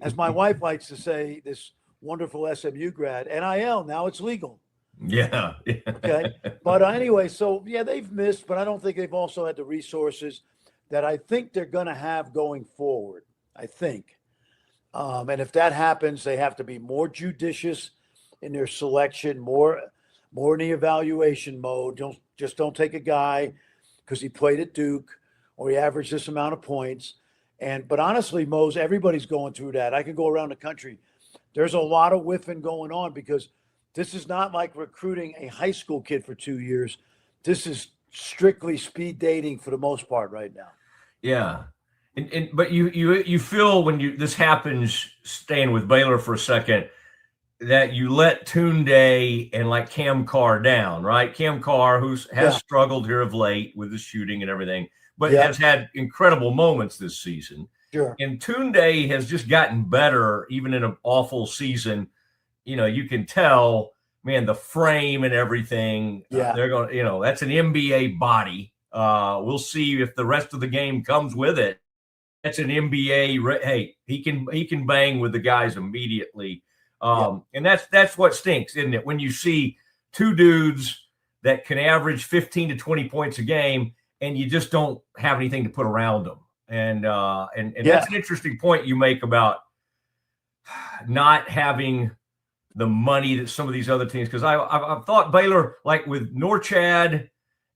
As my wife likes to say, this wonderful SMU grad, NIL, now it's legal. Yeah. Okay. But anyway, so yeah, they've missed, but I don't think they've also had the resources that I think they're going to have going forward. I think. And if that happens, they have to be more judicious in their selection, more in the evaluation mode. Don't take a guy because he played at Duke or he averaged this amount of points. But honestly, Mose, everybody's going through that. I can go around the country. There's a lot of whiffing going on because this is not like recruiting a high school kid for 2 years. This is strictly speed dating for the most part right now. Yeah. But you feel when this happens, staying with Baylor for a second, that you let Tunde and like Cam Carr down, right? Cam Carr, has struggled here of late with the shooting and everything, but has had incredible moments this season. Sure. And Tunde has just gotten better, even in an awful season. You can tell, man, the frame and everything. They're going. That's an NBA body. We'll see if the rest of the game comes with it. That's an NBA. Hey, he can bang with the guys immediately. And that's what stinks, isn't it? When you see two dudes that can average 15 to 20 points a game, and you just don't have anything to put around them. And that's an interesting point you make about not having the money that some of these other teams, because I've thought Baylor, like with Norchad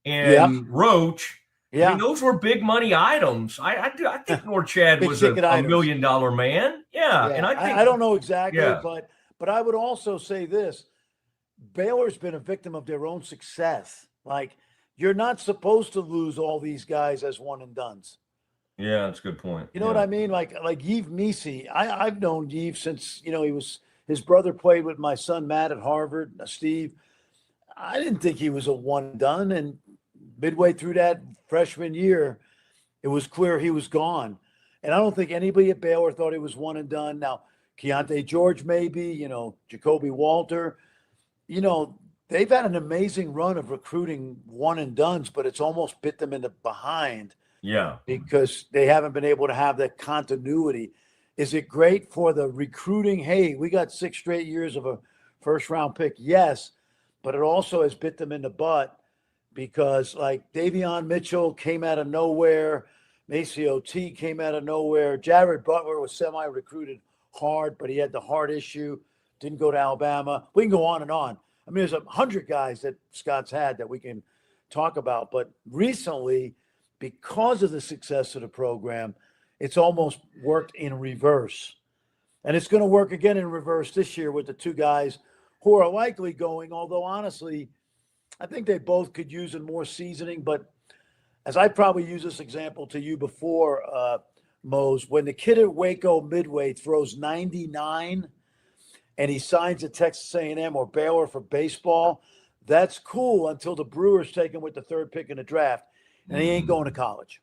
and Roach, I mean, those were big money items. I think Norchad was a $1 million man. And I don't know exactly, but I would also say this: Baylor's been a victim of their own success. Like, you're not supposed to lose all these guys as one and dones. Yeah, that's a good point. You know what I mean? Like Yves Misi. I've known Yves since his brother played with my son Matt at Harvard. Steve, I didn't think he was a one and done, and midway through that freshman year, it was clear he was gone. And I don't think anybody at Baylor thought he was one and done. Now, Keontae George, maybe, Jacoby Walter, they've had an amazing run of recruiting one and dones, but it's almost bit them in the behind. Yeah. Because they haven't been able to have that continuity. Is it great for the recruiting? Hey, we got 6 straight years of a first round pick. Yes. But it also has bit them in the butt because like Davion Mitchell came out of nowhere. Maceo T came out of nowhere. Jared Butler was semi-recruited hard, but he had the heart issue. Didn't go to Alabama. We can go on and on. I mean, there's 100 guys that Scott's had that we can talk about. But recently, because of the success of the program, it's almost worked in reverse. And it's going to work again in reverse this year with the 2 guys who are likely going, although honestly, I think they both could use more seasoning. But as I probably used this example to you before, Mose, when the kid at Waco Midway throws 99 and he signs at Texas A&M or Baylor for baseball, that's cool until the Brewers take him with the 3rd pick in the draft. And he ain't going to college.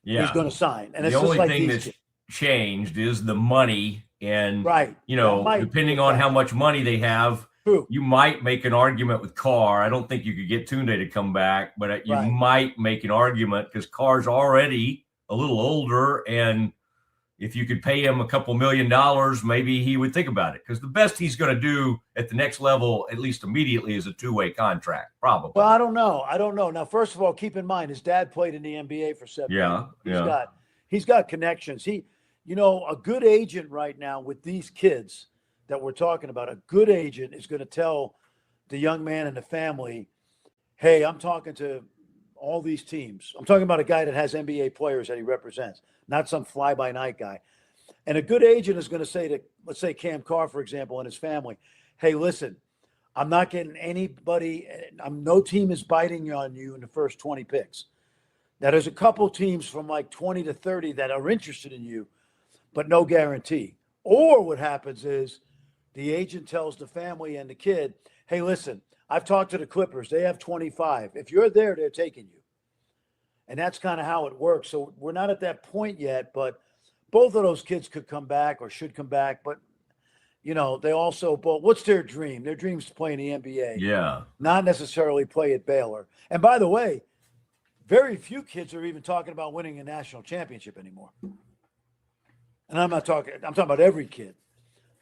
Yeah. He's going to sign. And the it's only just like thing that's changed is the money. And, depending on how much money they have, you might make an argument with Carr. I don't think you could get Tunde to come back, but you might make an argument because Carr's already a little older. And if you could pay him a couple $1 million, maybe he would think about it. Because the best he's going to do at the next level, at least immediately, is a 2-way contract, probably. Well, I don't know. Now, first of all, keep in mind, his dad played in the NBA for 7 years. He's got connections. A good agent right now with these kids that we're talking about, a good agent is going to tell the young man and the family, hey, I'm talking to all these teams. I'm talking about a guy that has NBA players that he represents, not some fly-by-night guy. And a good agent is going to say to, let's say Cam Carr, for example, and his family, hey, listen, I'm not getting anybody. No team is biting on you in the first 20 picks. Now, there's a couple teams from like 20 to 30 that are interested in you, but no guarantee. Or what happens is the agent tells the family and the kid, hey, listen, I've talked to the Clippers. They have 25. If you're there, they're taking you. And that's kind of how it works. So we're not at that point yet, but both of those kids could come back or should come back. But, they also, but what's their dream? Their dream is to play in the NBA. Yeah. Not necessarily play at Baylor. And by the way, very few kids are even talking about winning a national championship anymore. And I'm talking about every kid.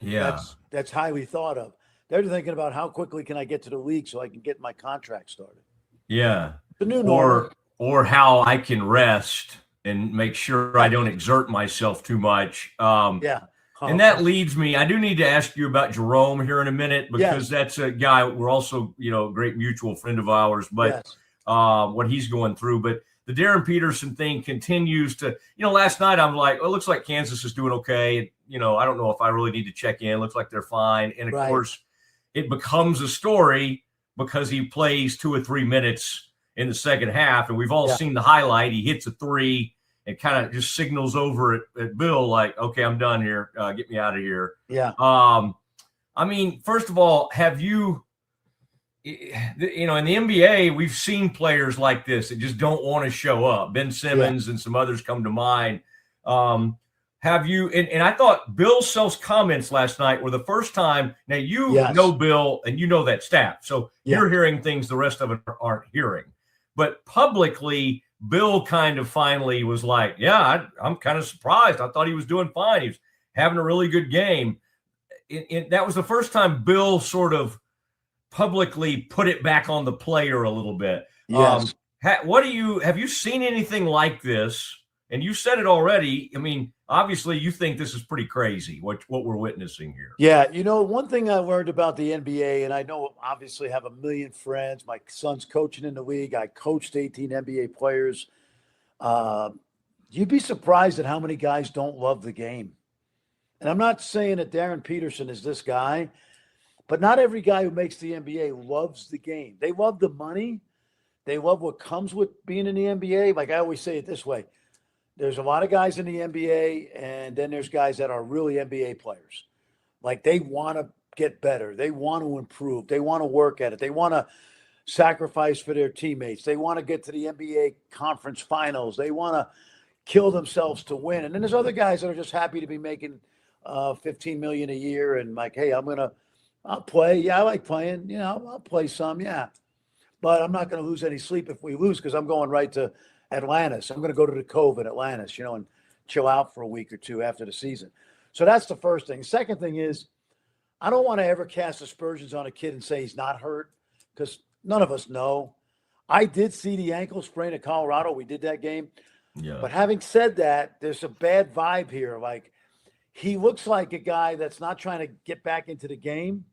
Yeah. That's highly thought of. They're thinking about how quickly can I get to the league so I can get my contract started. Yeah. The new normal. Or how I can rest and make sure I don't exert myself too much. And that leads me, I do need to ask you about Jerome here in a minute, because that's a guy, we're also, a great mutual friend of ours, but what he's going through. But the Darren Peterson thing continues to, last night I'm like, it looks like Kansas is doing okay. I don't know if I really need to check in. It looks like they're fine. And of course, it becomes a story because he plays 2 or 3 minutes in the second half. And we've all seen the highlight. He hits a three and kind of just signals over at Bill like, okay, I'm done here. Get me out of here. Yeah. I mean, first of all, have you, in the NBA, we've seen players like this that just don't want to show up. Ben Simmons and some others come to mind. Have you, and I thought Bill Self's comments last night were the first time. Now, you know Bill and you know that staff. So you're hearing things the rest of it aren't hearing. But publicly, Bill kind of finally was like, I'm kind of surprised. I thought he was doing fine. He was having a really good game. That was the first time Bill sort of publicly put it back on the player a little bit. Yes. Have you seen anything like this? And you said it already. I mean, obviously you think this is pretty crazy, what we're witnessing here. Yeah. One thing I learned about the NBA, and I know obviously have a million friends. My son's coaching in the league. I coached 18 NBA players. You'd be surprised at how many guys don't love the game. And I'm not saying that Darren Peterson is this guy, but not every guy who makes the NBA loves the game. They love the money. They love what comes with being in the NBA. Like I always say it this way. There's a lot of guys in the NBA, and then there's guys that are really NBA players. Like they want to get better. They want to improve. They want to work at it. They want to sacrifice for their teammates. They want to get to the NBA conference finals. They want to kill themselves to win. And then there's other guys that are just happy to be making $15 million a year and like, hey, I'll play. Yeah, I like playing. I'll play some. Yeah. But I'm not going to lose any sleep if we lose because I'm going right to Atlantis. I'm going to go to the Cove at Atlantis, and chill out for a week or two after the season. So that's the first thing. Second thing is, I don't want to ever cast aspersions on a kid and say he's not hurt because none of us know. I did see the ankle sprain at Colorado. We did that game. Yeah. But having said that, there's a bad vibe here. Like he looks like a guy that's not trying to get back into the game,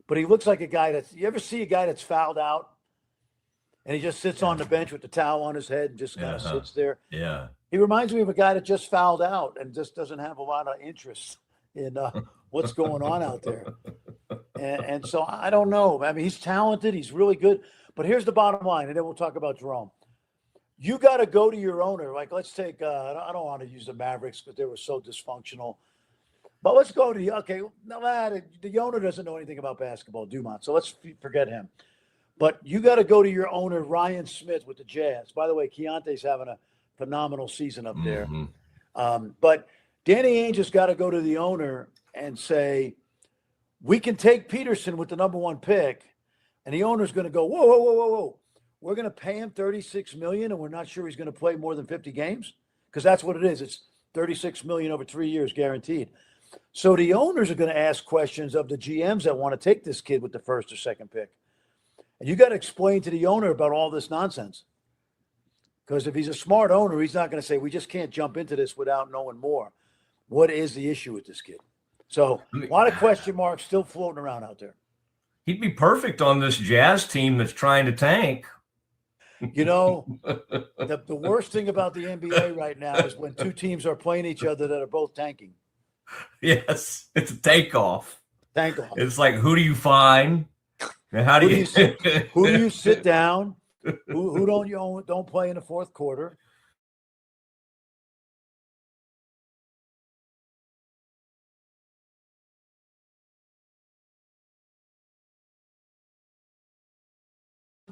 but he looks like a guy you ever see a guy that's fouled out? And he just sits on the bench with the towel on his head and just kind of sits there. Yeah. He reminds me of a guy that just fouled out and just doesn't have a lot of interest in what's going on out there. And so I don't know. I mean, he's talented. He's really good. But here's the bottom line, and then we'll talk about Jerome. You got to go to your owner. Like, let's take I don't want to use the Mavericks because they were so dysfunctional. But let's go to the owner doesn't know anything about basketball, Dumont. So let's forget him. But you got to go to your owner, Ryan Smith, with the Jazz. By the way, Keontae's having a phenomenal season up there. Mm-hmm. But Danny Ainge has got to go to the owner and say, we can take Peterson with the number 1 pick. And the owner's going to go, whoa. We're going to pay him $36 million, and we're not sure he's going to play more than 50 games? Because that's what it is. It's $36 million over 3 years guaranteed. So the owners are going to ask questions of the GMs that want to take this kid with the first or second pick. And you got to explain to the owner about all this nonsense. Because if he's a smart owner, he's not going to say, we just can't jump into this without knowing more. What is the issue with this kid? So a lot of question marks still floating around out there. He'd be perfect on this Jazz team that's trying to tank. The worst thing about the NBA right now is when two teams are playing each other that are both tanking. Yes, it's a takeoff. Tank-off. It's like, who do you find? And how do you who do you sit down? Who don't play in the fourth quarter?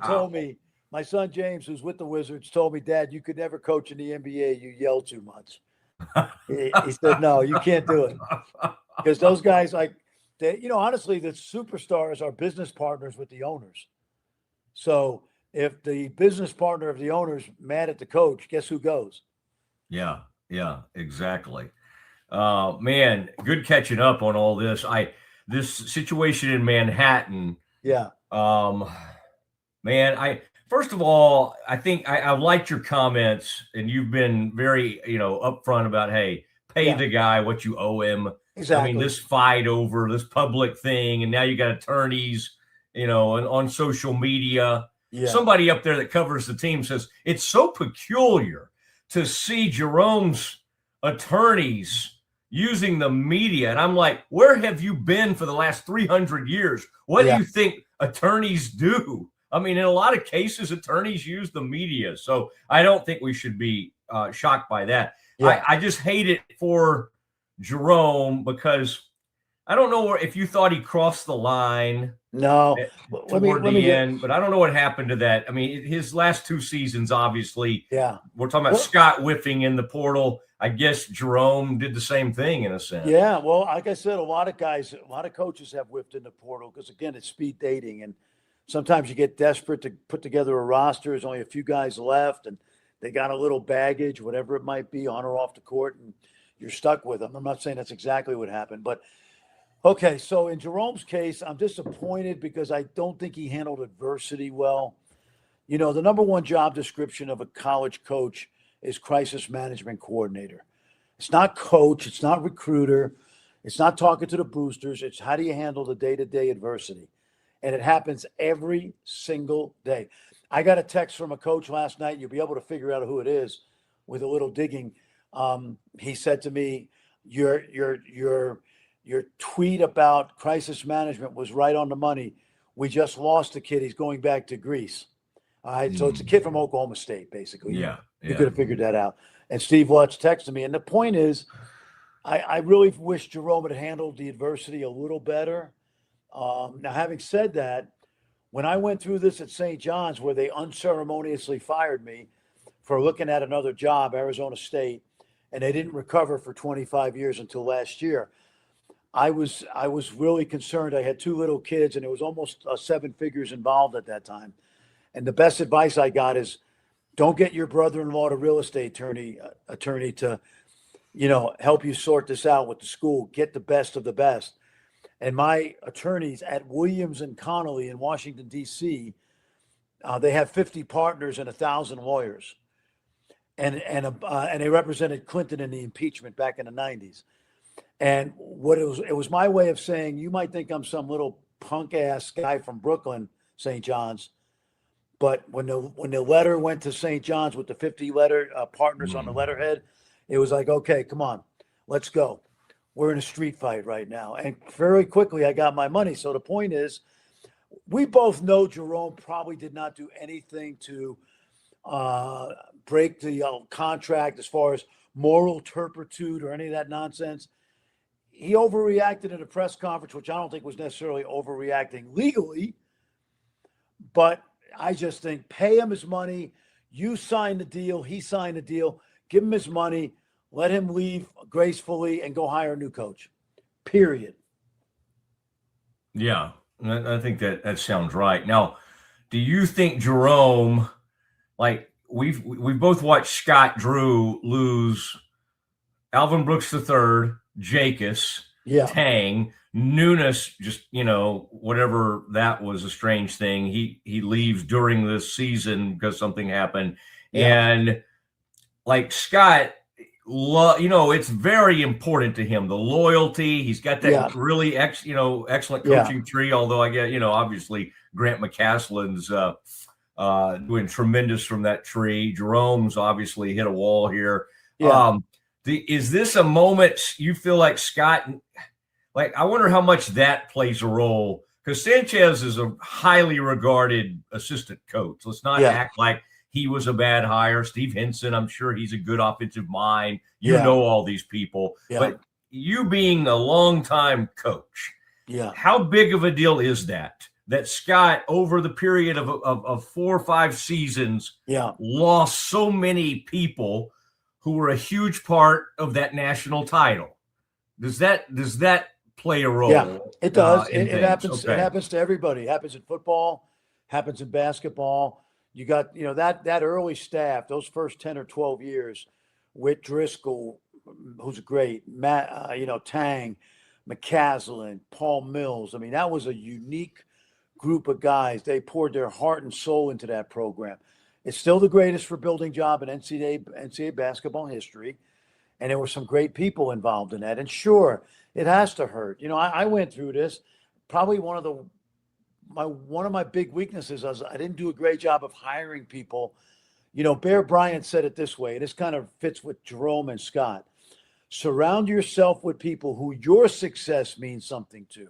Told me, my son James, who's with the Wizards, told me, Dad, you could never coach in the NBA. You yell too much. He said, no, you can't do it. Because those guys, like, they, honestly, the superstars are business partners with the owners. So if the business partner of the owner's mad at the coach, guess who goes? Yeah, exactly. Man, good catching up on all this. This situation in Manhattan. Yeah. Man, first of all, I think I liked your comments, and you've been very, upfront about, hey, pay the guy what you owe him. Exactly. I mean, this fight over this public thing, and now you got attorneys, on social media. Yeah. Somebody up there that covers the team says it's so peculiar to see Jerome's attorneys using the media. And I'm like, where have you been for the last 300 years? What do you think attorneys do? I mean, in a lot of cases, attorneys use the media. So I don't think we should be shocked by that. Yeah. I just hate it for Jerome because I don't know if you thought he crossed the line. No, toward the end, but I don't know what happened to that. I mean, his last 2 seasons, obviously. Yeah. We're talking about Scott whiffing in the portal. I guess Jerome did the same thing in a sense. Yeah, well, like I said, a lot of coaches have whipped in the portal because, again, it's speed dating. And sometimes you get desperate to put together a roster. There's only a few guys left, and they got a little baggage, whatever it might be, on or off the court, and you're stuck with them. I'm not saying that's exactly what happened, but okay, so in Jerome's case, I'm disappointed because I don't think he handled adversity well. The number one job description of a college coach is crisis management coordinator. It's not coach. It's not recruiter. It's not talking to the boosters. It's how do you handle the day-to-day adversity? And it happens every single day. I got a text from a coach last night. You'll be able to figure out who it is with a little digging. He said to me, your tweet about crisis management was right on the money. We just lost a kid. He's going back to Greece. All right. So it's a kid from Oklahoma State, basically. Yeah. You could have figured that out. And Steve Watts texted me. And the point is, I really wish Jerome had handled the adversity a little better. Now, having said that, when I went through this at St. John's, where they unceremoniously fired me for looking at another job, Arizona State, and they didn't recover for 25 years until last year, I was really concerned. I had 2 little kids, and it was almost 7 figures involved at that time. And the best advice I got is, don't get your brother-in-law, a real estate attorney, to, help you sort this out with the school. Get the best of the best. And my attorneys at Williams and Connolly in Washington, D.C., they have 50 partners and 1,000 lawyers, and they represented Clinton in the impeachment back in the 90s. And it was my way of saying, you might think I'm some little punk ass guy from Brooklyn, St. John's, but when the letter went to St. John's with the 50 partners on the letterhead, it was like, okay, come on, let's go. We're in a street fight right now. And very quickly, I got my money. So the point is, we both know Jerome probably did not do anything to break the contract as far as moral turpitude or any of that nonsense. He overreacted in a press conference, which I don't think was necessarily overreacting legally. But I just think pay him his money. You signed the deal. He signed the deal. Give him his money. Let him leave gracefully and go hire a new coach. Period. Yeah, I think that sounds right. Now, do you think Jerome, like we've both watched Scott Drew lose Alvin Brooks III, Jacobs, Tang, Nunes, just, whatever, that was a strange thing. He leaves during this season because something happened. Yeah. And like Scott, it's very important to him, the loyalty. He's got that really excellent coaching tree, although I get, obviously Grant McCaslin's doing tremendous from that tree. Jerome's obviously hit a wall here. Yeah. Is this a moment you feel like Scott, I wonder how much that plays a role, because Sanchez is a highly regarded assistant coach. Let's not act like he was a bad hire. Steve Henson, I'm sure he's a good offensive mind. You know all these people. Yeah. But you being a longtime coach, how big of a deal is that Scott, over the period of 4 or 5 seasons, lost so many people who were a huge part of that national title? Does that play a role. Yeah, it does. in It things. happens. Okay. It happens to everybody. It happens in football. Happens in basketball. You got that early staff. Those first 10 or 12 years, Whit Driscoll, who's great, Matt, Tang, McCaslin, Paul Mills. I mean, that was a unique group of guys. They poured their heart and soul into that program. It's still the greatest for building job in NCAA basketball history. And there were some great people involved in that. And sure, it has to hurt. I went through this. Probably one of my big weaknesses was I didn't do a great job of hiring people. Bear Bryant said it this way, and this kind of fits with Jerome and Scott. Surround yourself with people who your success means something to.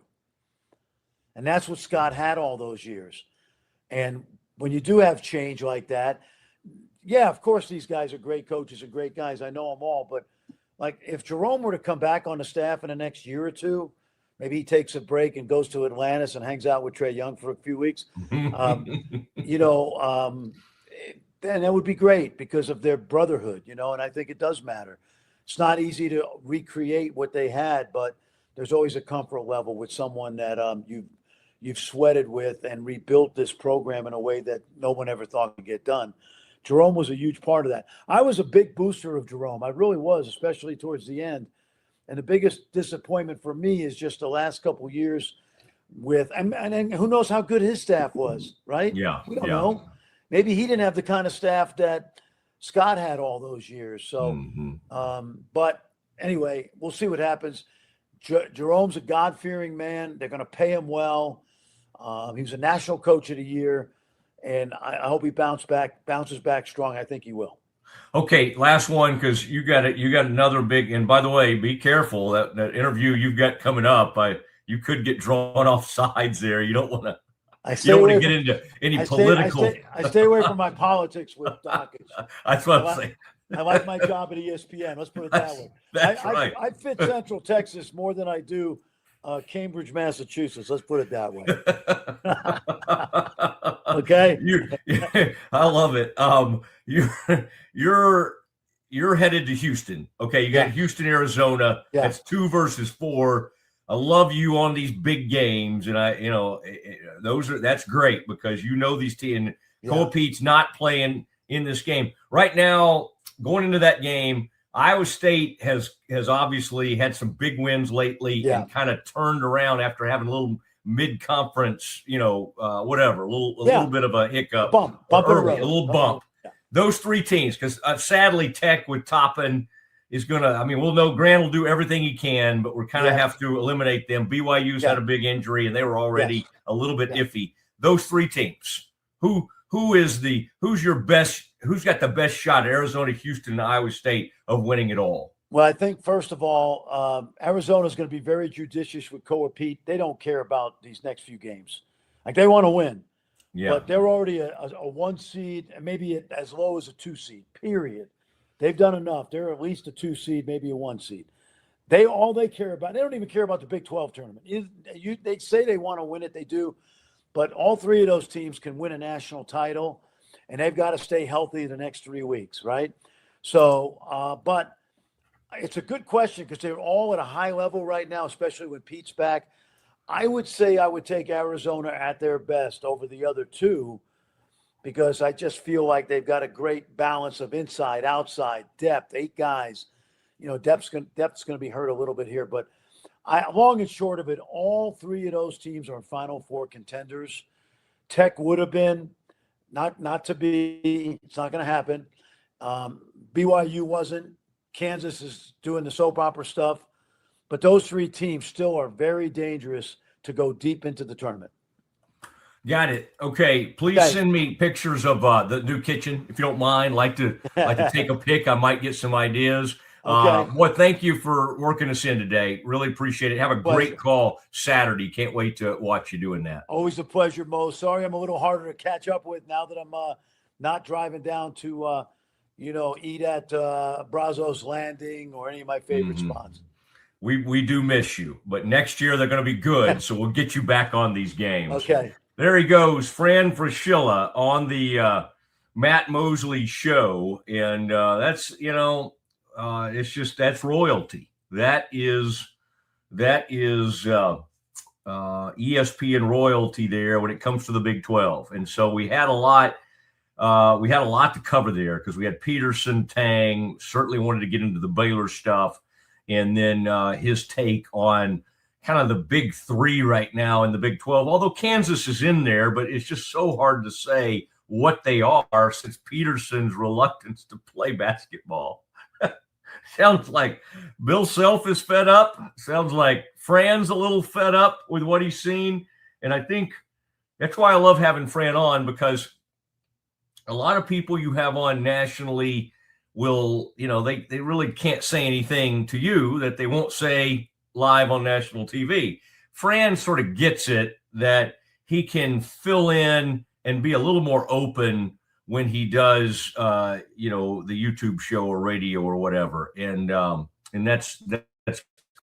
And that's what Scott had all those years. And when you do have change like that, yeah, of course, these guys are great coaches and great guys. I know them all. But like if Jerome were to come back on the staff in the next year or two, maybe he takes a break and goes to Atlantis and hangs out with Trae Young for a few weeks, then that would be great because of their brotherhood, and I think it does matter. It's not easy to recreate what they had, but there's always a comfort level with someone that you've sweated with and rebuilt this program in a way that no one ever thought could get done. Jerome was a huge part of that. I was a big booster of Jerome. I really was, especially towards the end. And the biggest disappointment for me is just the last couple of years with, and who knows how good his staff was, right? Yeah. We don't know. Maybe he didn't have the kind of staff that Scott had all those years. So, but anyway, we'll see what happens. Jerome's a God-fearing man. They're going to pay him well. He was a national coach of the year, and I hope he bounces back strong. I think he will. Okay, last one because you got another big. And by the way, be careful that interview you've got coming up. You could get drawn off sides there. You don't want to. You don't want to get into any political. I stay away from my politics with Dockage. That's what I'm saying. I like my job at ESPN. Let's put it that way. That's right. I fit Central Texas more than I do Cambridge, Massachusetts. Let's put it that way. Okay. I love it. You're headed to Houston. Okay, you got Houston, Arizona. Yeah. That's 2 versus 4. I love you on these big games, and that's great because these teams. Cole Pete's not playing in this game right now. Going into that game, Iowa State has obviously had some big wins lately and kind of turned around after having a little mid-conference, a little bit of a hiccup, bump early, a little bump. Yeah. Those 3 teams, because sadly Tech with Toppin is going to, we'll know Grant will do everything he can, but we're kind of have to eliminate them. BYU's had a big injury, and they were already a little bit iffy. Those 3 teams, who's your best, who's got the best shot at Arizona, Houston, and Iowa State of winning it all? Well, I think, first of all, Arizona is going to be very judicious with Cole Pete. They don't care about these next few games. Like, they want to win. Yeah. But they're already a 1 seed and maybe as low as a 2 seed, period. They've done enough. They're at least a 2 seed, maybe a 1 seed. All they care about, they don't even care about the Big 12 tournament. They say they want to win it. They do. But all 3 of those teams can win a national title, and they've got to stay healthy the next 3 weeks, right? So, but it's a good question because they're all at a high level right now, especially when Pete's back. I would say I would take Arizona at their best over the other 2 because I just feel like they've got a great balance of inside, outside, depth, 8 guys. Depth's going to be hurt a little bit here, but long and short of it, all 3 of those teams are Final Four contenders. Tech would have been, not to be. It's not going to happen. BYU wasn't. Kansas is doing the soap opera stuff. But those 3 teams still are very dangerous to go deep into the tournament. Got it. Okay. Please send me pictures of the new kitchen, if you don't mind. Like to take a pic. I might get some ideas. Okay. Thank you for working us in today. Really appreciate it. Have a great call Saturday. Can't wait to watch you doing that. Always a pleasure, Mo. Sorry I'm a little harder to catch up with now that I'm not driving down to, eat at Brazos Landing or any of my favorite spots. We do miss you, but next year they're going to be good, so we'll get you back on these games. Okay. There he goes, Fran Fraschilla on the Matt Mosley show, and that's that's royalty. That is that is ESPN royalty there when it comes to the Big 12. And so we had a lot to cover there because we had Peterson, Tang, certainly wanted to get into the Baylor stuff, and then his take on kind of the big three right now in the Big 12, although Kansas is in there, but it's just so hard to say what they are since Peterson's reluctance to play basketball. Sounds like Bill Self is fed up. Sounds like Fran's a little fed up with what he's seen. And I think that's why I love having Fran on, because a lot of people you have on nationally will, they really can't say anything to you that they won't say live on national TV. Fran sort of gets it that he can fill in and be a little more open when he does, the YouTube show or radio or whatever. And that's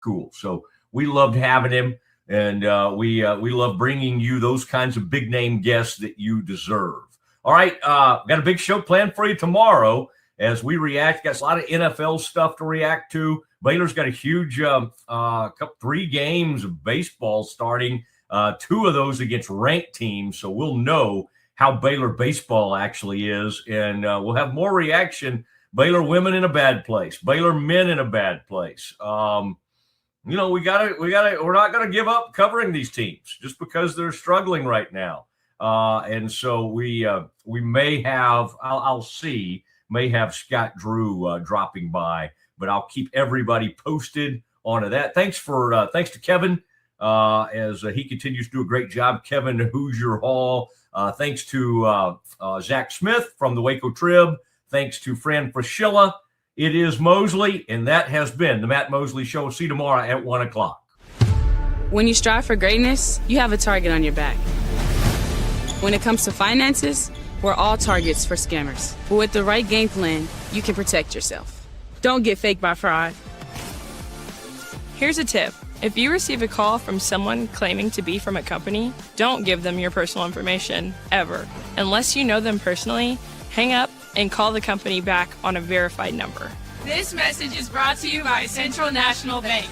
cool. So we loved having him, and we love bringing you those kinds of big name guests that you deserve. All right. Got a big show planned for you tomorrow as we react. Got a lot of NFL stuff to react to. Baylor's got a huge 3 games of baseball starting, 2 of those against ranked teams. So we'll know how Baylor baseball actually is, and we'll have more reaction. Baylor women in a bad place, Baylor men in a bad place. We're not going to give up covering these teams just because they're struggling right now. And so we may have, may have Scott Drew dropping by, but I'll keep everybody posted on that. Thanks to Kevin as he continues to do a great job. Kevin Hoosier Hall. Thanks to Zach Smith from the Waco Trib. Thanks to Fran Fraschilla. It is Mosley, and that has been the Matt Mosley Show. See you tomorrow at 1 o'clock. When you strive for greatness, you have a target on your back. When it comes to finances, we're all targets for scammers. But with the right game plan, you can protect yourself. Don't get faked by fraud. Here's a tip. If you receive a call from someone claiming to be from a company, don't give them your personal information, ever. Unless you know them personally, hang up and call the company back on a verified number. This message is brought to you by Central National Bank.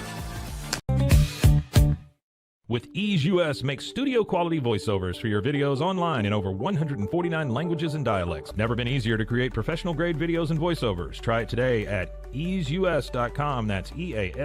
With Ease US, make studio quality voiceovers for your videos online in over 149 languages and dialects. Never been easier to create professional grade videos and voiceovers. Try it today at easeus.com. That's EASEUS.com.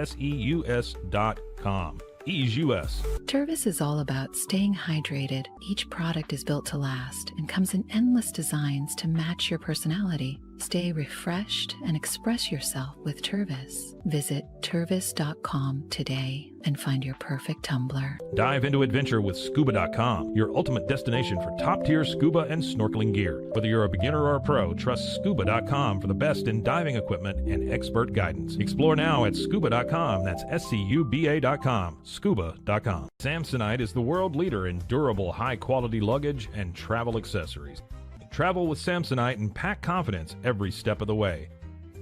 Ease US. Tervis is all about staying hydrated. Each product is built to last and comes in endless designs to match your personality. Stay refreshed and express yourself with Tervis. Visit tervis.com today and find your perfect tumbler. Dive into adventure with scuba.com, your ultimate destination for top-tier scuba and snorkeling gear. Whether you're a beginner or a pro, trust scuba.com for the best in diving equipment and expert guidance. Explore now at scuba.com. That's SCUBA.com. Scuba.com. Samsonite is the world leader in durable, high-quality luggage and travel accessories. Travel with Samsonite and pack confidence every step of the way.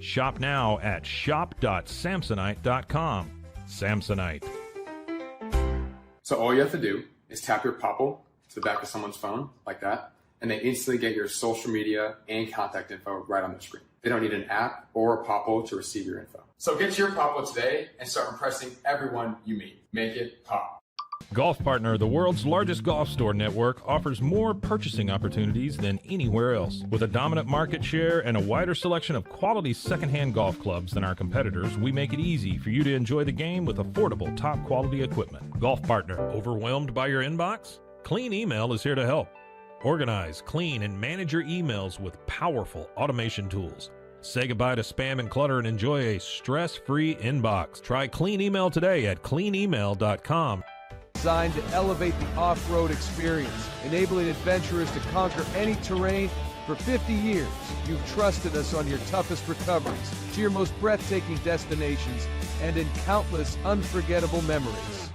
Shop now at shop.samsonite.com. Samsonite. So all you have to do is tap your Popple to the back of someone's phone, like that, and they instantly get your social media and contact info right on their screen. They don't need an app or a Popple to receive your info. So get your Popple today and start impressing everyone you meet. Make it pop. Golf Partner, the world's largest golf store network, offers more purchasing opportunities than anywhere else. With a dominant market share and a wider selection of quality secondhand golf clubs than our competitors, we make it easy for you to enjoy the game with affordable, top-quality equipment. Golf Partner, overwhelmed by your inbox? Clean Email is here to help. Organize, clean, and manage your emails with powerful automation tools. Say goodbye to spam and clutter and enjoy a stress-free inbox. Try Clean Email today at cleanemail.com. Designed to elevate the off-road experience, enabling adventurers to conquer any terrain. For 50 years, you've trusted us on your toughest recoveries, to your most breathtaking destinations, and in countless unforgettable memories.